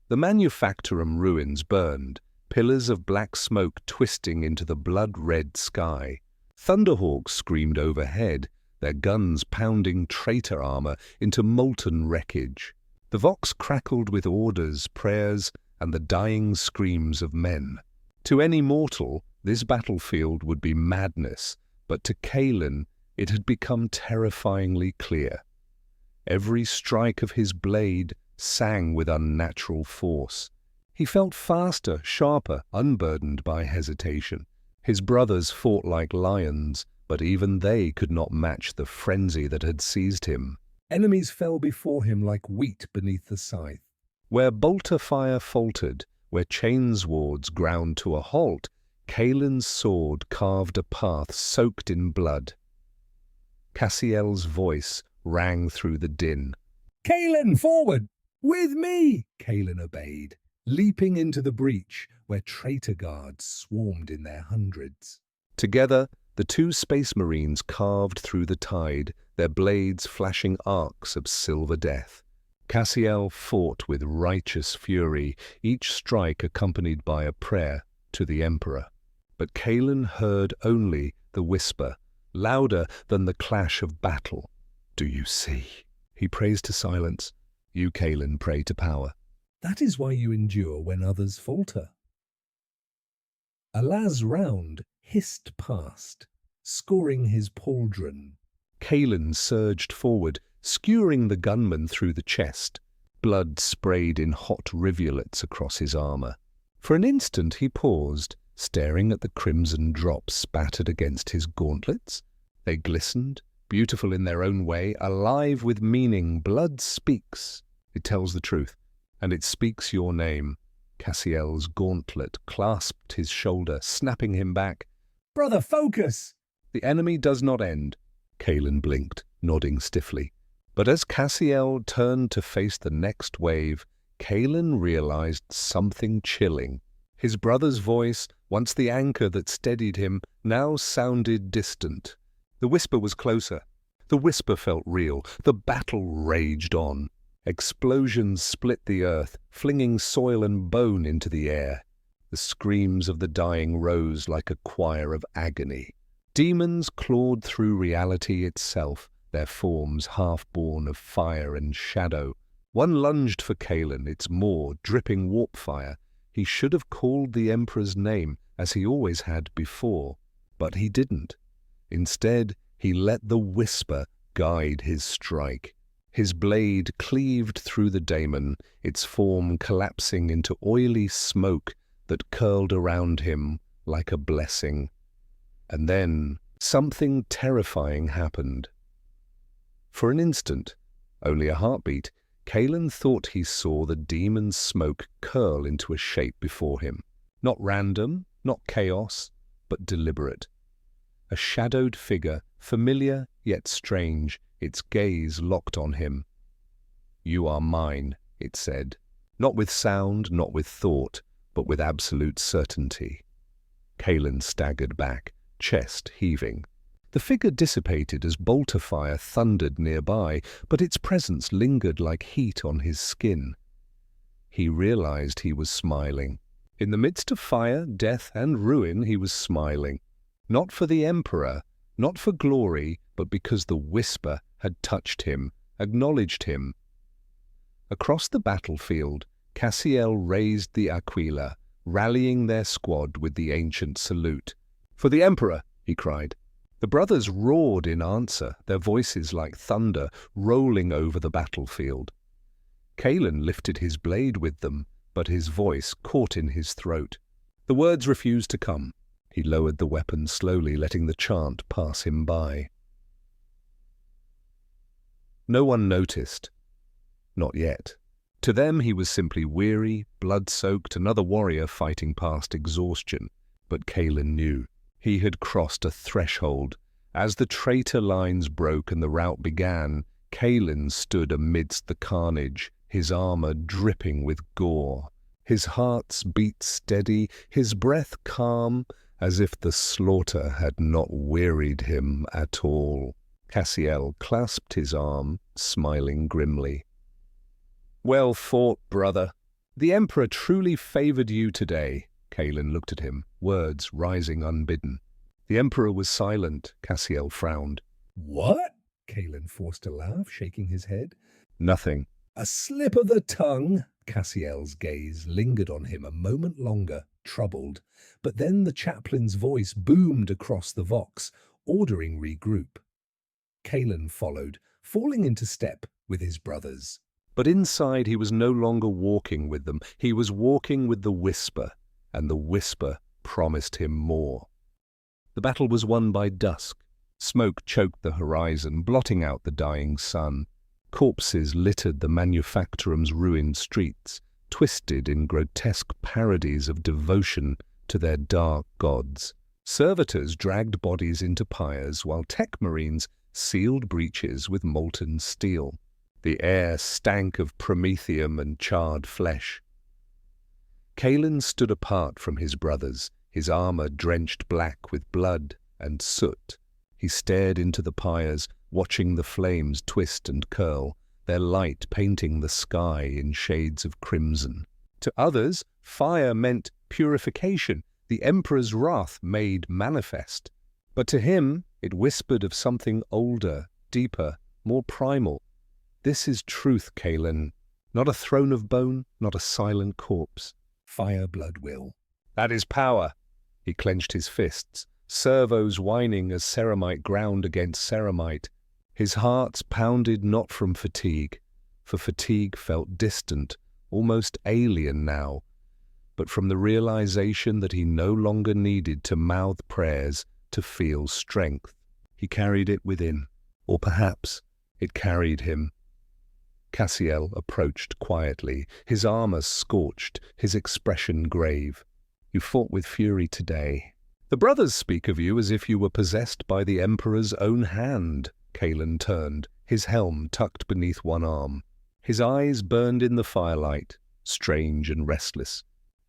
S1: The Manufactorum ruins burned, pillars of black smoke twisting into the blood-red sky. Thunderhawks screamed overhead, their guns pounding traitor armor into molten wreckage. The Vox crackled with orders, prayers, and the dying screams of men. To any mortal, this battlefield would be madness, but to Kalen it had become terrifyingly clear. Every strike of his blade sang with unnatural force. He felt faster, sharper, unburdened by hesitation. His brothers fought like lions, but even they could not match the frenzy that had seized him.
S2: Enemies fell before him like wheat beneath the scythe.
S1: Where bolter fire faltered, where chainswords ground to a halt, Kalen's sword carved a path soaked in blood. Cassiel's voice rang through the din.
S2: "Kalen, forward! With me!" Kalen obeyed, leaping into the breach where traitor guards swarmed in their hundreds.
S1: Together, the two space marines carved through the tide, their blades flashing arcs of silver death. Cassiel fought with righteous fury, each strike accompanied by a prayer to the Emperor. But Kalen heard only the whisper, louder than the clash of battle. "Do you see?" He prays to silence. You, Kalen, pray to power.
S2: That is why you endure when others falter. Allah's round hissed past, scoring his pauldron.
S1: Kalen surged forward, skewering the gunman through the chest. Blood sprayed in hot rivulets across his armor. For an instant he paused, staring at the crimson drops spattered against his gauntlets. They glistened, beautiful in their own way, alive with meaning. Blood speaks. It tells the truth, and it speaks your name. Cassiel's gauntlet clasped his shoulder, snapping him back.
S2: "Brother, focus!"
S1: The enemy does not end. Kalen blinked, nodding stiffly. But as Cassiel turned to face the next wave, Kalen realized something chilling. His brother's voice, once the anchor that steadied him, now sounded distant. The whisper was closer. The whisper felt real. The battle raged on. Explosions split the earth, flinging soil and bone into the air. The screams of the dying rose like a choir of agony. Demons clawed through reality itself, their forms half-born of fire and shadow. One lunged for Kalen, its maw dripping warp fire. He should have called the Emperor's name, as he always had before, but he didn't. Instead, he let the whisper guide his strike. His blade cleaved through the daemon, its form collapsing into oily smoke that curled around him like a blessing. And then something terrifying happened. For an instant, only a heartbeat, Kalen thought he saw the demon's smoke curl into a shape before him. Not random, not chaos, but deliberate. A shadowed figure, familiar yet strange, its gaze locked on him. "You are mine," it said, not with sound, not with thought, but with absolute certainty. Kalen staggered back, chest heaving. The figure dissipated as bolter fire thundered nearby, but its presence lingered like heat on his skin. He realized he was smiling. In the midst of fire, death, and ruin, he was smiling. Not for the Emperor, not for glory, but because the whisper had touched him, acknowledged him. Across the battlefield, Cassiel raised the Aquila, rallying their squad with the ancient salute. "For the Emperor!" he cried. The brothers roared in answer, their voices like thunder rolling over the battlefield. Kalen lifted his blade with them, but his voice caught in his throat. The words refused to come. He lowered the weapon slowly, letting the chant pass him by. No one noticed. Not yet. To them he was simply weary, blood-soaked, another warrior fighting past exhaustion. But Kalen knew. He had crossed a threshold. As the traitor lines broke and the rout began, Kalen stood amidst the carnage, his armor dripping with gore. His heart's beat steady, his breath calm, as if the slaughter had not wearied him at all. Cassiel clasped his arm, smiling grimly. "Well fought, brother. The Emperor truly favored you today." Kalen looked at him, words rising unbidden. The Emperor was silent. Cassiel frowned.
S2: "What?" Kalen forced a laugh, shaking his head.
S1: "Nothing."
S2: "A slip of the tongue." Cassiel's gaze lingered on him a moment longer, troubled. But then the chaplain's voice boomed across the vox, ordering regroup. Kalen followed, falling into step with his brothers.
S1: But inside he was no longer walking with them. He was walking with the whisper, and the whisper promised him more. The battle was won by dusk. Smoke choked the horizon, blotting out the dying sun. Corpses littered the manufactorum's ruined streets, twisted in grotesque parodies of devotion to their dark gods. Servitors dragged bodies into pyres, while tech marines sealed breaches with molten steel. The air stank of promethium and charred flesh. Kalen stood apart from his brothers, his armor drenched black with blood and soot. He stared into the pyres, watching the flames twist and curl, their light painting the sky in shades of crimson. To others, fire meant purification, the Emperor's wrath made manifest. But to him, it whispered of something older, deeper, more primal. This is truth, Kalen. Not a throne of bone, not a silent corpse.
S2: Fire blood will.
S1: That is power. He clenched his fists, servos whining as ceramite ground against ceramite. His heart pounded not from fatigue, for fatigue felt distant, almost alien now, but from the realization that he no longer needed to mouth prayers to feel strength. He carried it within, or perhaps it carried him. Cassiel approached quietly, his armor scorched, his expression grave. "You fought with fury today. The brothers speak of you as if you were possessed by the Emperor's own hand." Kalen turned, his helm tucked beneath one arm. His eyes burned in the firelight, strange and restless.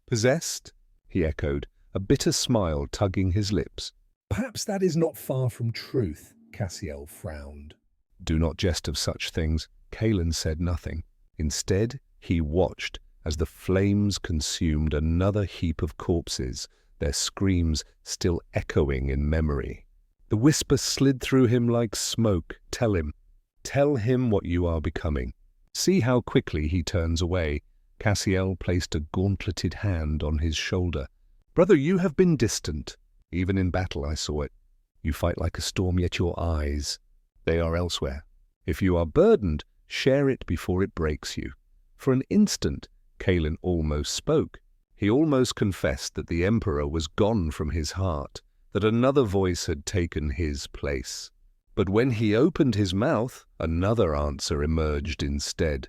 S1: "Possessed?" he echoed, a bitter smile tugging his lips.
S2: "Perhaps that is not far from truth," Cassiel frowned.
S1: "Do not jest of such things." Kalen said nothing. Instead, he watched as the flames consumed another heap of corpses, their screams still echoing in memory. The whisper slid through him like smoke. Tell him what you are becoming. See how quickly he turns away." Cassiel placed a gauntleted hand on his shoulder. "Brother, you have been distant. Even in battle I saw it. You fight like a storm, yet your eyes, they are elsewhere. If you are burdened, share it before it breaks you." For an instant, Kalen almost spoke. He almost confessed that the Emperor was gone from his heart, that another voice had taken his place. But when he opened his mouth, another answer emerged instead.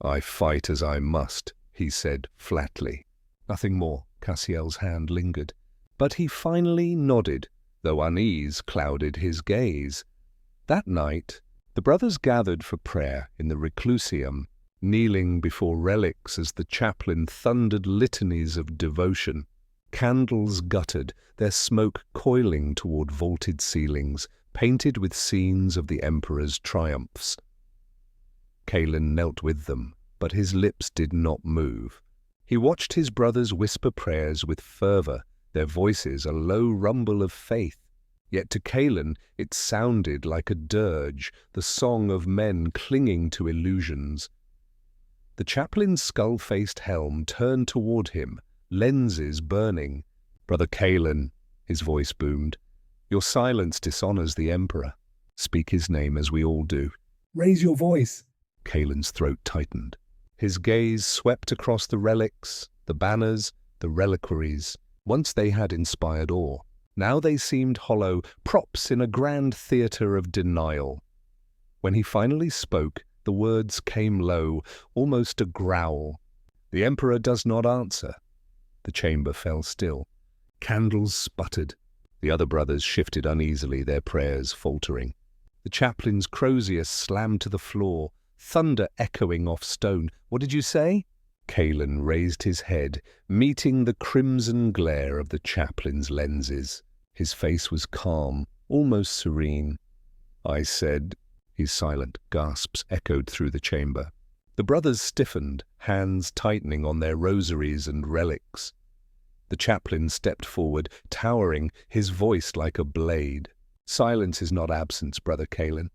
S1: "I fight as I must," he said flatly. Nothing more. Cassiel's hand lingered. But he finally nodded, though unease clouded his gaze. That night, the brothers gathered for prayer in the reclusium, kneeling before relics as the chaplain thundered litanies of devotion. Candles guttered, their smoke coiling toward vaulted ceilings, painted with scenes of the Emperor's triumphs. Kalen knelt with them, but his lips did not move. He watched his brothers whisper prayers with fervor, their voices a low rumble of faith. Yet to Kalen it sounded like a dirge, the song of men clinging to illusions. The chaplain's skull-faced helm turned toward him, lenses burning. "Brother Kalen," his voice boomed, "your silence dishonors the Emperor. Speak his name as we all do."
S2: "Raise your voice."
S1: Kalen's throat tightened. His gaze swept across the relics, the banners, the reliquaries. Once they had inspired awe. Now they seemed hollow, props in a grand theatre of denial. When he finally spoke, the words came low, almost a growl. "The Emperor does not answer." The chamber fell still. Candles sputtered. The other brothers shifted uneasily, their prayers faltering. The chaplain's crozier slammed to the floor, thunder echoing off stone. "What did you say?" Kalen raised his head, meeting the crimson glare of the chaplain's lenses. His face was calm, almost serene. "I said—" His silent gasps echoed through the chamber. The brothers stiffened, hands tightening on their rosaries and relics. The chaplain stepped forward, towering, his voice like a blade. "Silence is not absence, Brother Kalen.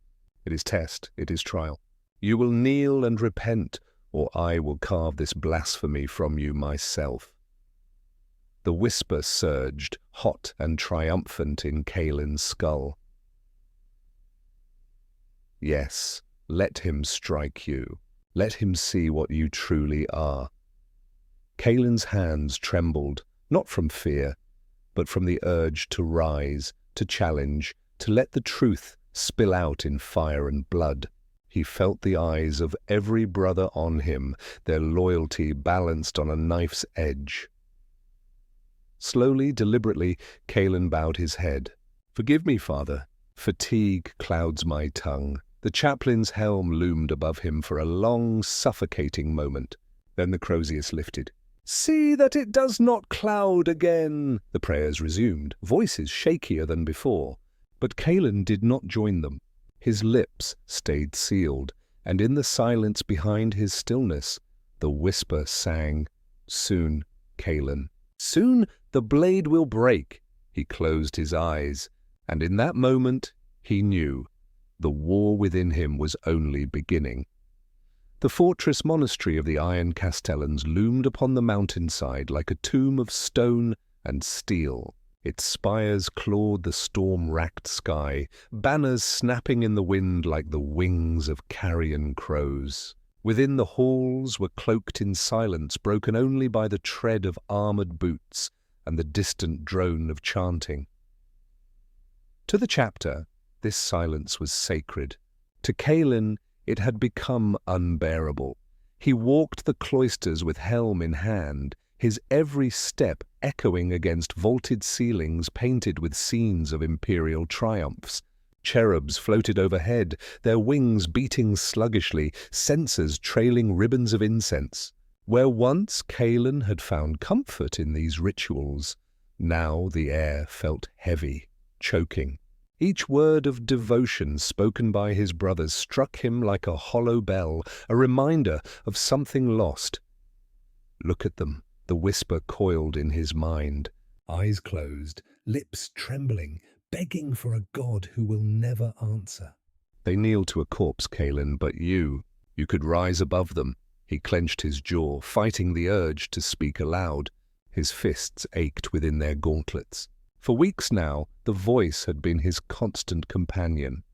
S1: It is test, it is trial. You will kneel and repent, or I will carve this blasphemy from you myself." The whisper surged, hot and triumphant in Kalen's skull. "Yes, let him strike you. Let him see what you truly are." Kalen's hands trembled, not from fear, but from the urge to rise, to challenge, to let the truth spill out in fire and blood. He felt the eyes of every brother on him, their loyalty balanced on a knife's edge. Slowly, deliberately, Kalen bowed his head. "Forgive me, Father. Fatigue clouds my tongue." The chaplain's helm loomed above him for a long, suffocating moment. Then the crozius lifted. "See that it does not cloud again!" The prayers resumed, voices shakier than before. But Kalen did not join them. His lips stayed sealed, and in the silence behind his stillness, the whisper sang, "Soon, Kalen, soon the blade will break." He closed his eyes, and in that moment he knew the war within him was only beginning. The fortress monastery of the Iron Castellans loomed upon the mountainside like a tomb of stone and steel. Its spires clawed the storm-racked sky, banners snapping in the wind like the wings of carrion crows. Within the halls were cloaked in silence, broken only by the tread of armored boots and the distant drone of chanting. To the chapter, this silence was sacred. To Kalen, it had become unbearable. He walked the cloisters with helm in hand, his every step echoing against vaulted ceilings painted with scenes of Imperial triumphs. Cherubs floated overhead, their wings beating sluggishly, censers trailing ribbons of incense. Where once Kalen had found comfort in these rituals, now the air felt heavy, choking. Each word of devotion spoken by his brothers struck him like a hollow bell, a reminder of something lost. "Look at them," the whisper coiled in his mind.
S2: Eyes closed, lips trembling, begging for a God who will never answer.
S1: "They kneel to a corpse, Kalen, but you could rise above them." He clenched his jaw, fighting the urge to speak aloud. His fists ached within their gauntlets. For weeks now, the voice had been his constant companion.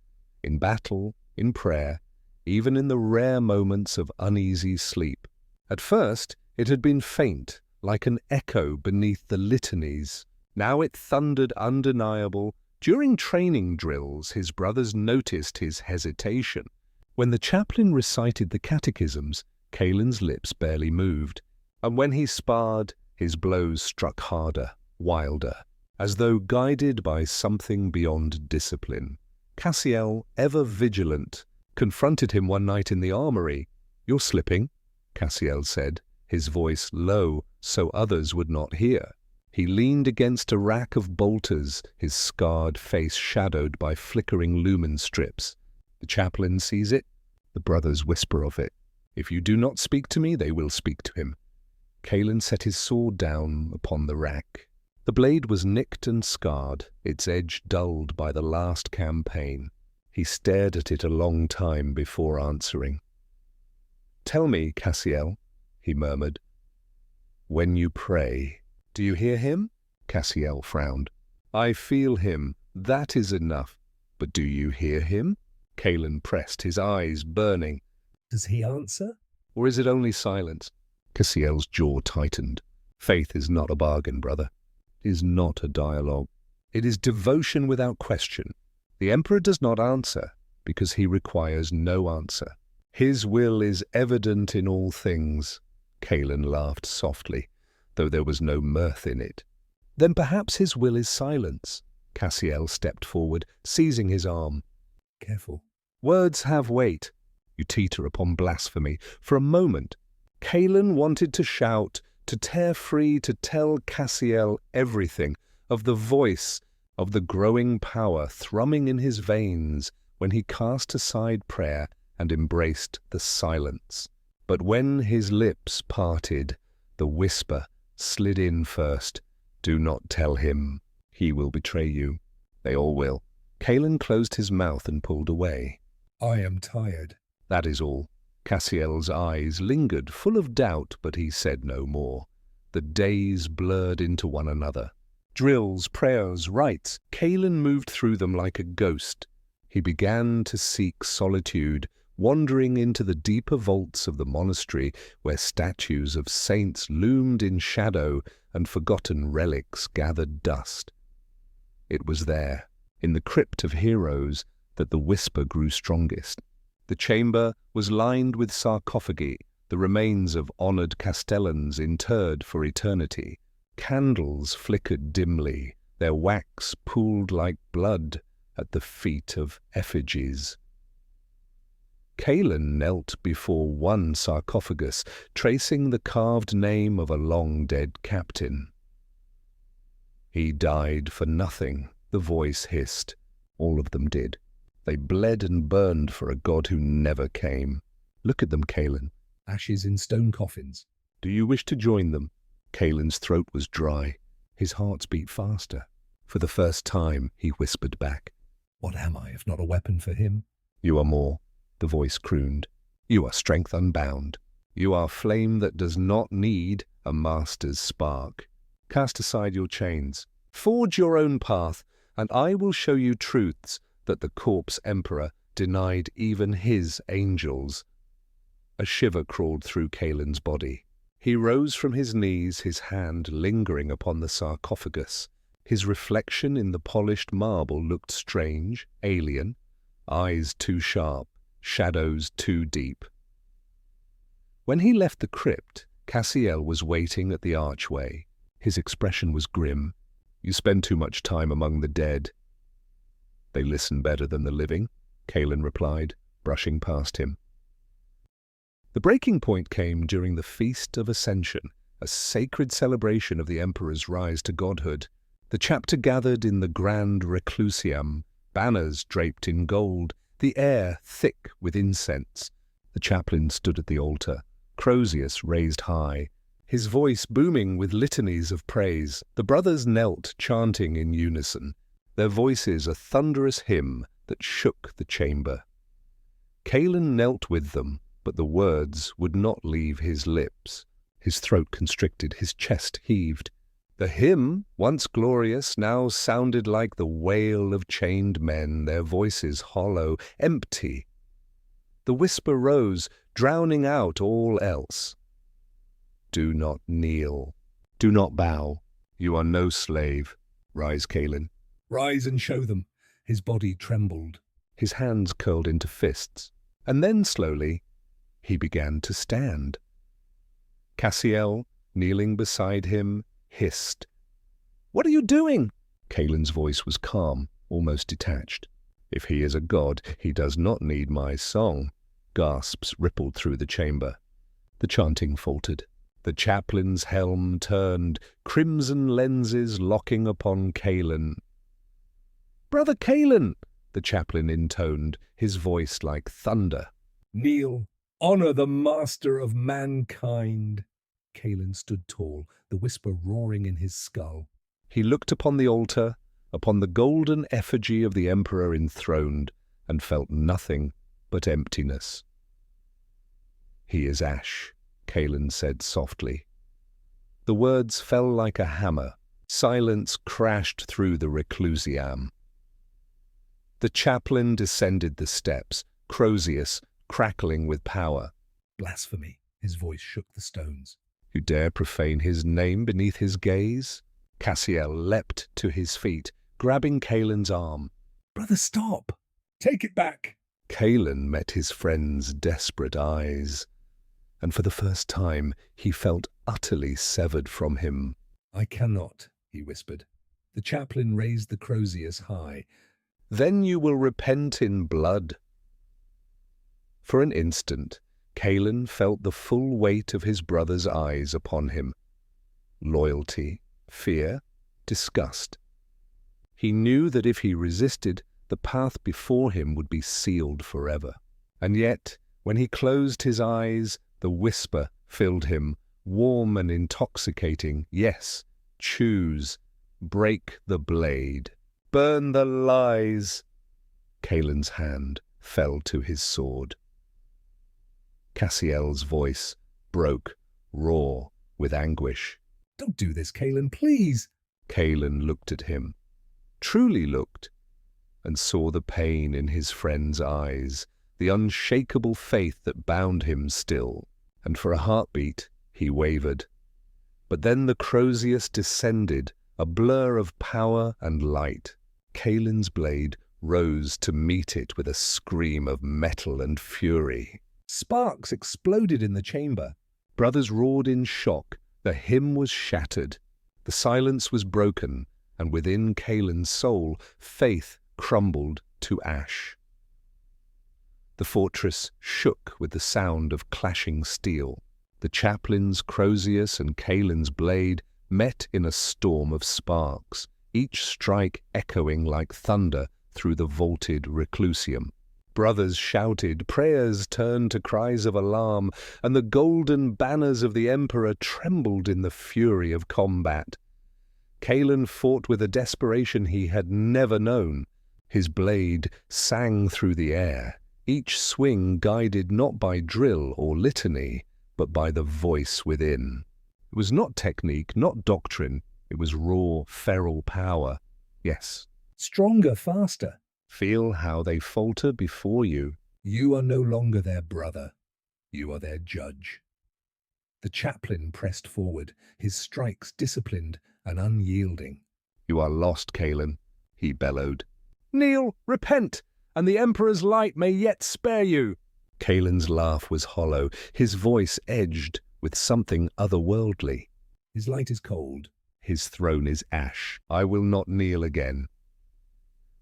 S1: In battle, in prayer, even in the rare moments of uneasy sleep. At first, it had been faint, like an echo beneath the litanies. Now it thundered undeniable. During training drills, his brothers noticed his hesitation. When the chaplain recited the catechisms, Kalen's lips barely moved. And when he sparred, his blows struck harder, wilder, as though guided by something beyond discipline. Cassiel, ever vigilant, confronted him one night in the armory. "You're slipping," Cassiel said, his voice low so others would not hear. He leaned against a rack of bolters, his scarred face shadowed by flickering lumen strips. "The chaplain sees it. The brothers whisper of it. If you do not speak to me, they will speak to him." Kalen set his sword down upon the rack. The blade was nicked and scarred, its edge dulled by the last campaign. He stared at it a long time before answering. "Tell me, Cassiel," he murmured, "when you pray, do you hear him?" Cassiel frowned. "I feel him, that is enough. But do you hear him?" Kalen pressed, his eyes burning.
S2: "Does he answer?"
S1: "Or is it only silence?" Cassiel's jaw tightened. Faith is not a bargain, brother. It is not a dialogue. It is devotion without question. The Emperor does not answer, because he requires no answer. His will is evident in all things. Kalen laughed softly, though there was no mirth in it. Then perhaps his will is silence. Cassiel stepped forward, seizing his arm.
S2: Careful.
S1: Words have weight. You teeter upon blasphemy. For a moment, Kalen wanted to shout, to tear free, to tell Cassiel everything, of the voice, of the growing power thrumming in his veins when he cast aside prayer and embraced the silence. But when his lips parted, the whisper slid in first. Do not tell him. He will betray you. They all will. Kalen closed his mouth and pulled away.
S2: I am tired.
S1: That is all. Cassiel's eyes lingered, full of doubt, but he said no more. The days blurred into one another. Drills, prayers, rites, Kalen moved through them like a ghost. He began to seek solitude, wandering into the deeper vaults of the monastery where statues of saints loomed in shadow and forgotten relics gathered dust. It was there, in the crypt of heroes, that the whisper grew strongest. The chamber was lined with sarcophagi, the remains of honored castellans interred for eternity. Candles flickered dimly, their wax pooled like blood at the feet of effigies. Kalen knelt before one sarcophagus, tracing the carved name of a long-dead captain. He died for nothing, the voice hissed. All of them did. They bled and burned for a god who never came. Look at them, Kalen.
S2: Ashes in stone coffins.
S1: Do you wish to join them? Kalen's throat was dry. His heart beat faster. For the first time, he whispered back.
S2: What am I, if not a weapon for him?
S1: You are more, the voice crooned. You are strength unbound. You are flame that does not need a master's spark. Cast aside your chains. Forge your own path, and I will show you truths that the corpse emperor denied even his angels. A shiver crawled through Kalen's body. He rose from his knees, his hand lingering upon the sarcophagus. His reflection in the polished marble looked strange, alien, eyes too sharp, shadows too deep. When he left the crypt, Cassiel was waiting at the archway. His expression was grim. You spend too much time among the dead. They listen better than the living, Kalen replied, brushing past him. The breaking point came during the Feast of Ascension, a sacred celebration of the Emperor's rise to godhood. The chapter gathered in the grand reclusium, banners draped in gold, the air thick with incense. The chaplain stood at the altar, Crozius raised high, his voice booming with litanies of praise. The brothers knelt, chanting in unison, their voices a thunderous hymn that shook the chamber. Kalen knelt with them, but the words would not leave his lips. His throat constricted, his chest heaved. The hymn, once glorious, now sounded like the wail of chained men, their voices hollow, empty. The whisper rose, drowning out all else. Do not kneel. Do not bow. You are no slave. Rise, Kalen.
S2: Rise and show them. His body trembled.
S1: His hands curled into fists. And then, slowly, he began to stand. Cassiel, kneeling beside him, hissed. What are you doing? Kalen's voice was calm, almost detached. If he is a god, he does not need my song. Gasps rippled through the chamber. The chanting faltered. The chaplain's helm turned, crimson lenses locking upon Kalen. Brother Kalen, the chaplain intoned, his voice like thunder.
S2: Kneel. Honor the master of mankind. Kalen stood tall, the whisper roaring in his skull.
S1: He looked upon the altar, upon the golden effigy of the emperor enthroned, and felt nothing but emptiness. He is ash, Kalen said softly. The words fell like a hammer. Silence crashed through the reclusium. The chaplain descended the steps, Crozius crackling with power.
S2: Blasphemy. His voice shook the stones.
S1: You dare profane his name beneath his gaze? Cassiel leapt to his feet, grabbing Kaelin's arm.
S2: Brother, stop! Take it back!
S1: Kaelin met his friend's desperate eyes, and for the first time he felt utterly severed from him.
S2: I cannot, he whispered. The chaplain raised the crozius high.
S1: Then you will repent in blood. For an instant, Kaelin felt the full weight of his brother's eyes upon him. Loyalty, fear, disgust. He knew that if he resisted, the path before him would be sealed forever. And yet, when he closed his eyes, the whisper filled him, warm and intoxicating. Yes, choose. Break the blade. Burn the lies. Kaelin's hand fell to his sword. Cassiel's voice broke, raw, with anguish.
S2: Don't do this, Kaelin, please!
S1: Kaelin looked at him, truly looked, and saw the pain in his friend's eyes, the unshakable faith that bound him still. And for a heartbeat, he wavered. But then the crozius descended, a blur of power and light. Kaelin's blade rose to meet it with a scream of metal and fury.
S2: Sparks exploded in the chamber.
S1: Brothers roared in shock. The hymn was shattered. The silence was broken, and within Kaelin's soul, faith crumbled to ash. The fortress shook with the sound of clashing steel. The chaplain's crozius and Kaelin's blade met in a storm of sparks, each strike echoing like thunder through the vaulted reclusium. Brothers shouted, prayers turned to cries of alarm, and the golden banners of the Emperor trembled in the fury of combat. Kaelin fought with a desperation he had never known. His blade sang through the air, each swing guided not by drill or litany, but by the voice within. It was not technique, not doctrine. It was raw, feral power. Yes.
S2: Stronger, faster.
S1: Feel how they falter before you.
S2: You are no longer their brother. You are their judge. The chaplain pressed forward, his strikes disciplined and unyielding.
S1: You are lost, Kaelin, he bellowed. Kneel, repent, and the Emperor's light may yet spare you. Kaelin's laugh was hollow, his voice edged with something otherworldly.
S2: His light is cold.
S1: His throne is ash. I will not kneel again.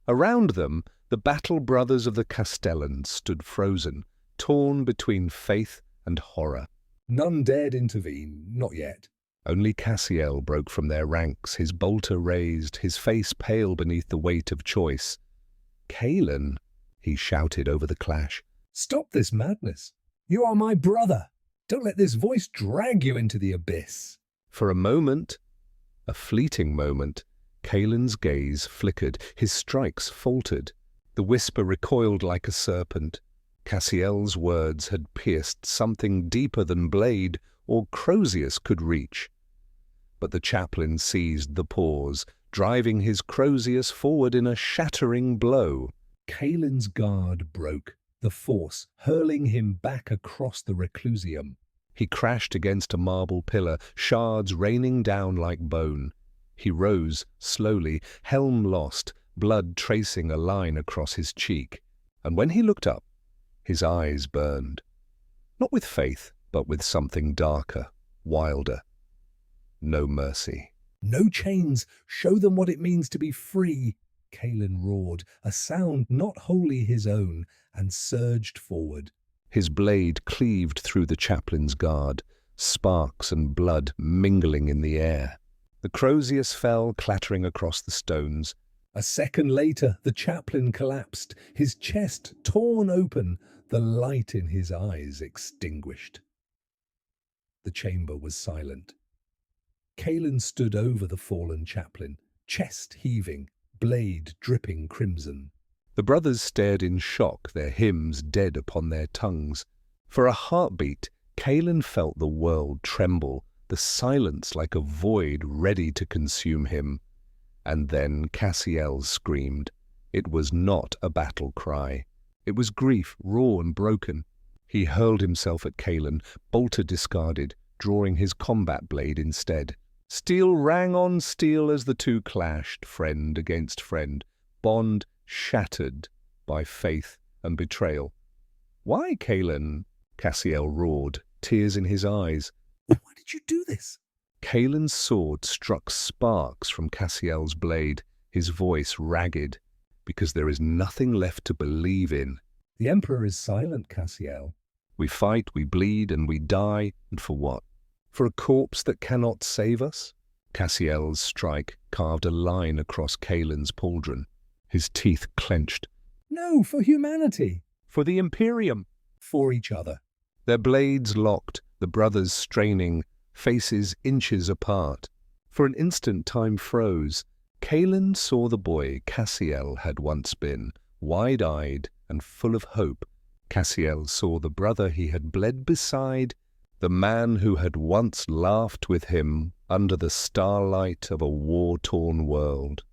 S1: Around them, the battle brothers of the Castellans stood frozen, torn between faith and horror.
S2: None dared intervene, not yet.
S1: Only Cassiel broke from their ranks, his bolter raised, his face pale beneath the weight of choice. Kaelin, he shouted over the clash.
S2: Stop this madness. You are my brother. Don't let this voice drag you into the abyss.
S1: For a moment, a fleeting moment, Kaelin's gaze flickered, his strikes faltered. The whisper recoiled like a serpent. Cassiel's words had pierced something deeper than blade or crozius could reach. But the chaplain seized the pause, driving his crozius forward in a shattering blow.
S2: Kaelin's guard broke, the force hurling him back across the reclusium.
S1: He crashed against a marble pillar, shards raining down like bone. He rose slowly, helm lost, blood tracing a line across his cheek. And when he looked up, his eyes burned. Not with faith, but with something darker, wilder. No mercy.
S2: No chains. Show them what it means to be free. Kaelin roared, a sound not wholly his own, and surged forward.
S1: His blade cleaved through the chaplain's guard, sparks and blood mingling in the air. The crozius fell clattering across the stones.
S2: A second later, the chaplain collapsed, his chest torn open, the light in his eyes extinguished. The chamber was silent. Kaelin stood over the fallen chaplain, chest heaving, blade dripping crimson.
S1: The brothers stared in shock, their hymns dead upon their tongues. For a heartbeat, Kaelin felt the world tremble, the silence like a void ready to consume him. And then Cassiel screamed. It was not a battle cry. It was grief, raw and broken. He hurled himself at Kaelin, bolter discarded, drawing his combat blade instead. Steel rang on steel as the two clashed, friend against friend, bond shattered by faith and betrayal. "Why, Kalen?" Cassiel roared, tears in his eyes.
S2: Why did you do this?
S1: Kalen's sword struck sparks from Cassiel's blade, his voice ragged. "Because there is nothing left to believe in.
S2: The Emperor is silent, Cassiel.
S1: We fight, we bleed, and we die, and for what? For a corpse that cannot save us?" Cassiel's strike carved a line across Kalen's pauldron. His teeth clenched.
S2: No, for humanity.
S1: "For the Imperium."
S2: For each other.
S1: Their blades locked, the brothers straining, faces inches apart. For an instant time froze. Kalen saw the boy Cassiel had once been, wide-eyed and full of hope. Cassiel saw the brother he had bled beside, the man who had once laughed with him under the starlight of a war-torn world.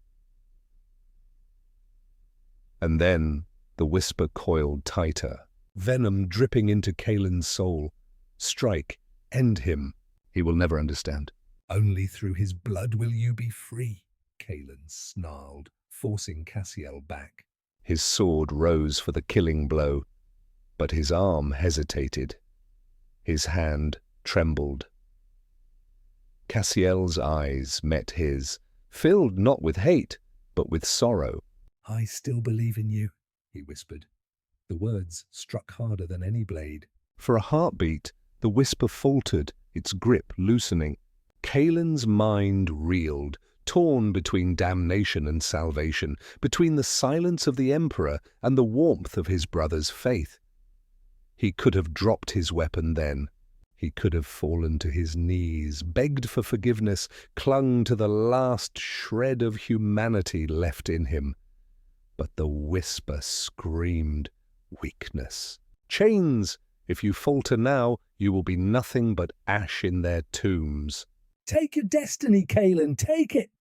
S1: And then the whisper coiled tighter, venom dripping into Kalen's soul. "Strike, end him. He will never understand."
S2: Only through his blood will you be free, Kalen snarled, forcing Cassiel back.
S1: His sword rose for the killing blow, but his arm hesitated. His hand trembled. Cassiel's eyes met his, filled not with hate, but with sorrow.
S2: "I still believe in you," he whispered. The words struck harder than any blade.
S1: For a heartbeat, the whisper faltered, its grip loosening. Kalen's mind reeled, torn between damnation and salvation, between the silence of the Emperor and the warmth of his brother's faith. He could have dropped his weapon then. He could have fallen to his knees, begged for forgiveness, clung to the last shred of humanity left in him. But the whisper screamed weakness. "Chains! If you falter now, you will be nothing but ash in their tombs."
S2: "Take your destiny, Kalen, take it!"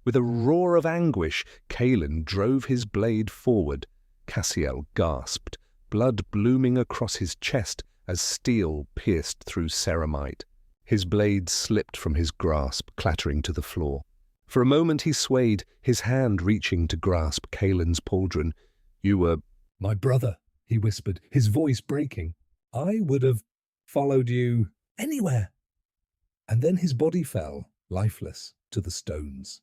S1: With a roar of anguish, Kalen drove his blade forward. Cassiel gasped, blood blooming across his chest as steel pierced through ceramite. His blade slipped from his grasp, clattering to the floor. For a moment he swayed, his hand reaching to grasp Kalen's pauldron. "You were—"
S2: "My brother," he whispered, his voice breaking. "I would have followed you anywhere." And then his body fell, lifeless, to the stones.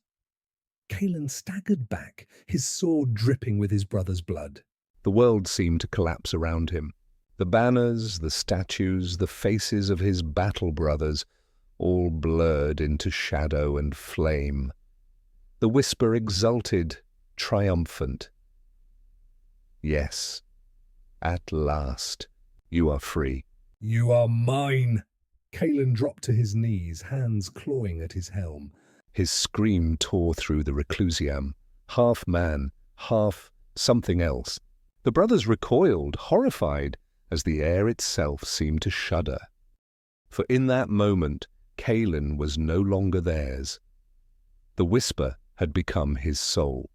S2: Kalen staggered back, his sword dripping with his brother's blood.
S1: The world seemed to collapse around him. The banners, the statues, the faces of his battle brothers, all blurred into shadow and flame. The whisper exulted, triumphant. "Yes, at last, you are free."
S2: "You are mine!" Kalen dropped to his knees, hands clawing at his helm.
S1: His scream tore through the reclusium, half man, half something else. The brothers recoiled, horrified, as the air itself seemed to shudder. For in that moment, Kalen was no longer theirs. The whisper had become his soul.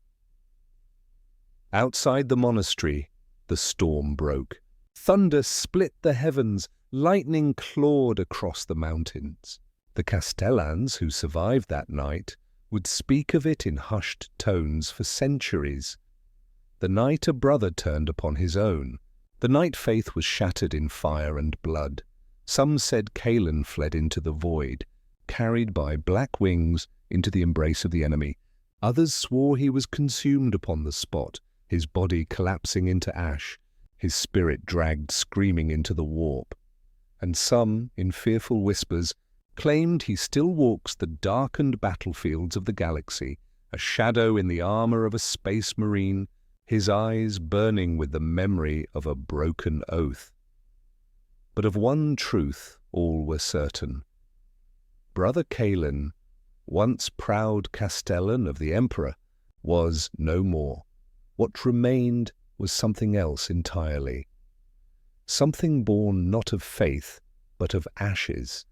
S1: Outside the monastery, the storm broke. Thunder split the heavens, lightning clawed across the mountains. The Castellans who survived that night would speak of it in hushed tones for centuries. The night a brother turned upon his own. The night faith was shattered in fire and blood. Some said Kalen fled into the void, carried by black wings into the embrace of the enemy. Others swore he was consumed upon the spot, his body collapsing into ash, his spirit dragged screaming into the warp. And some, in fearful whispers, claimed he still walks the darkened battlefields of the galaxy, a shadow in the armor of a space marine, his eyes burning with the memory of a broken oath. But of one truth all were certain. Brother Kalen, once proud Castellan of the Emperor, was no more. What remained was something else entirely. Something born not of faith, but of ashes.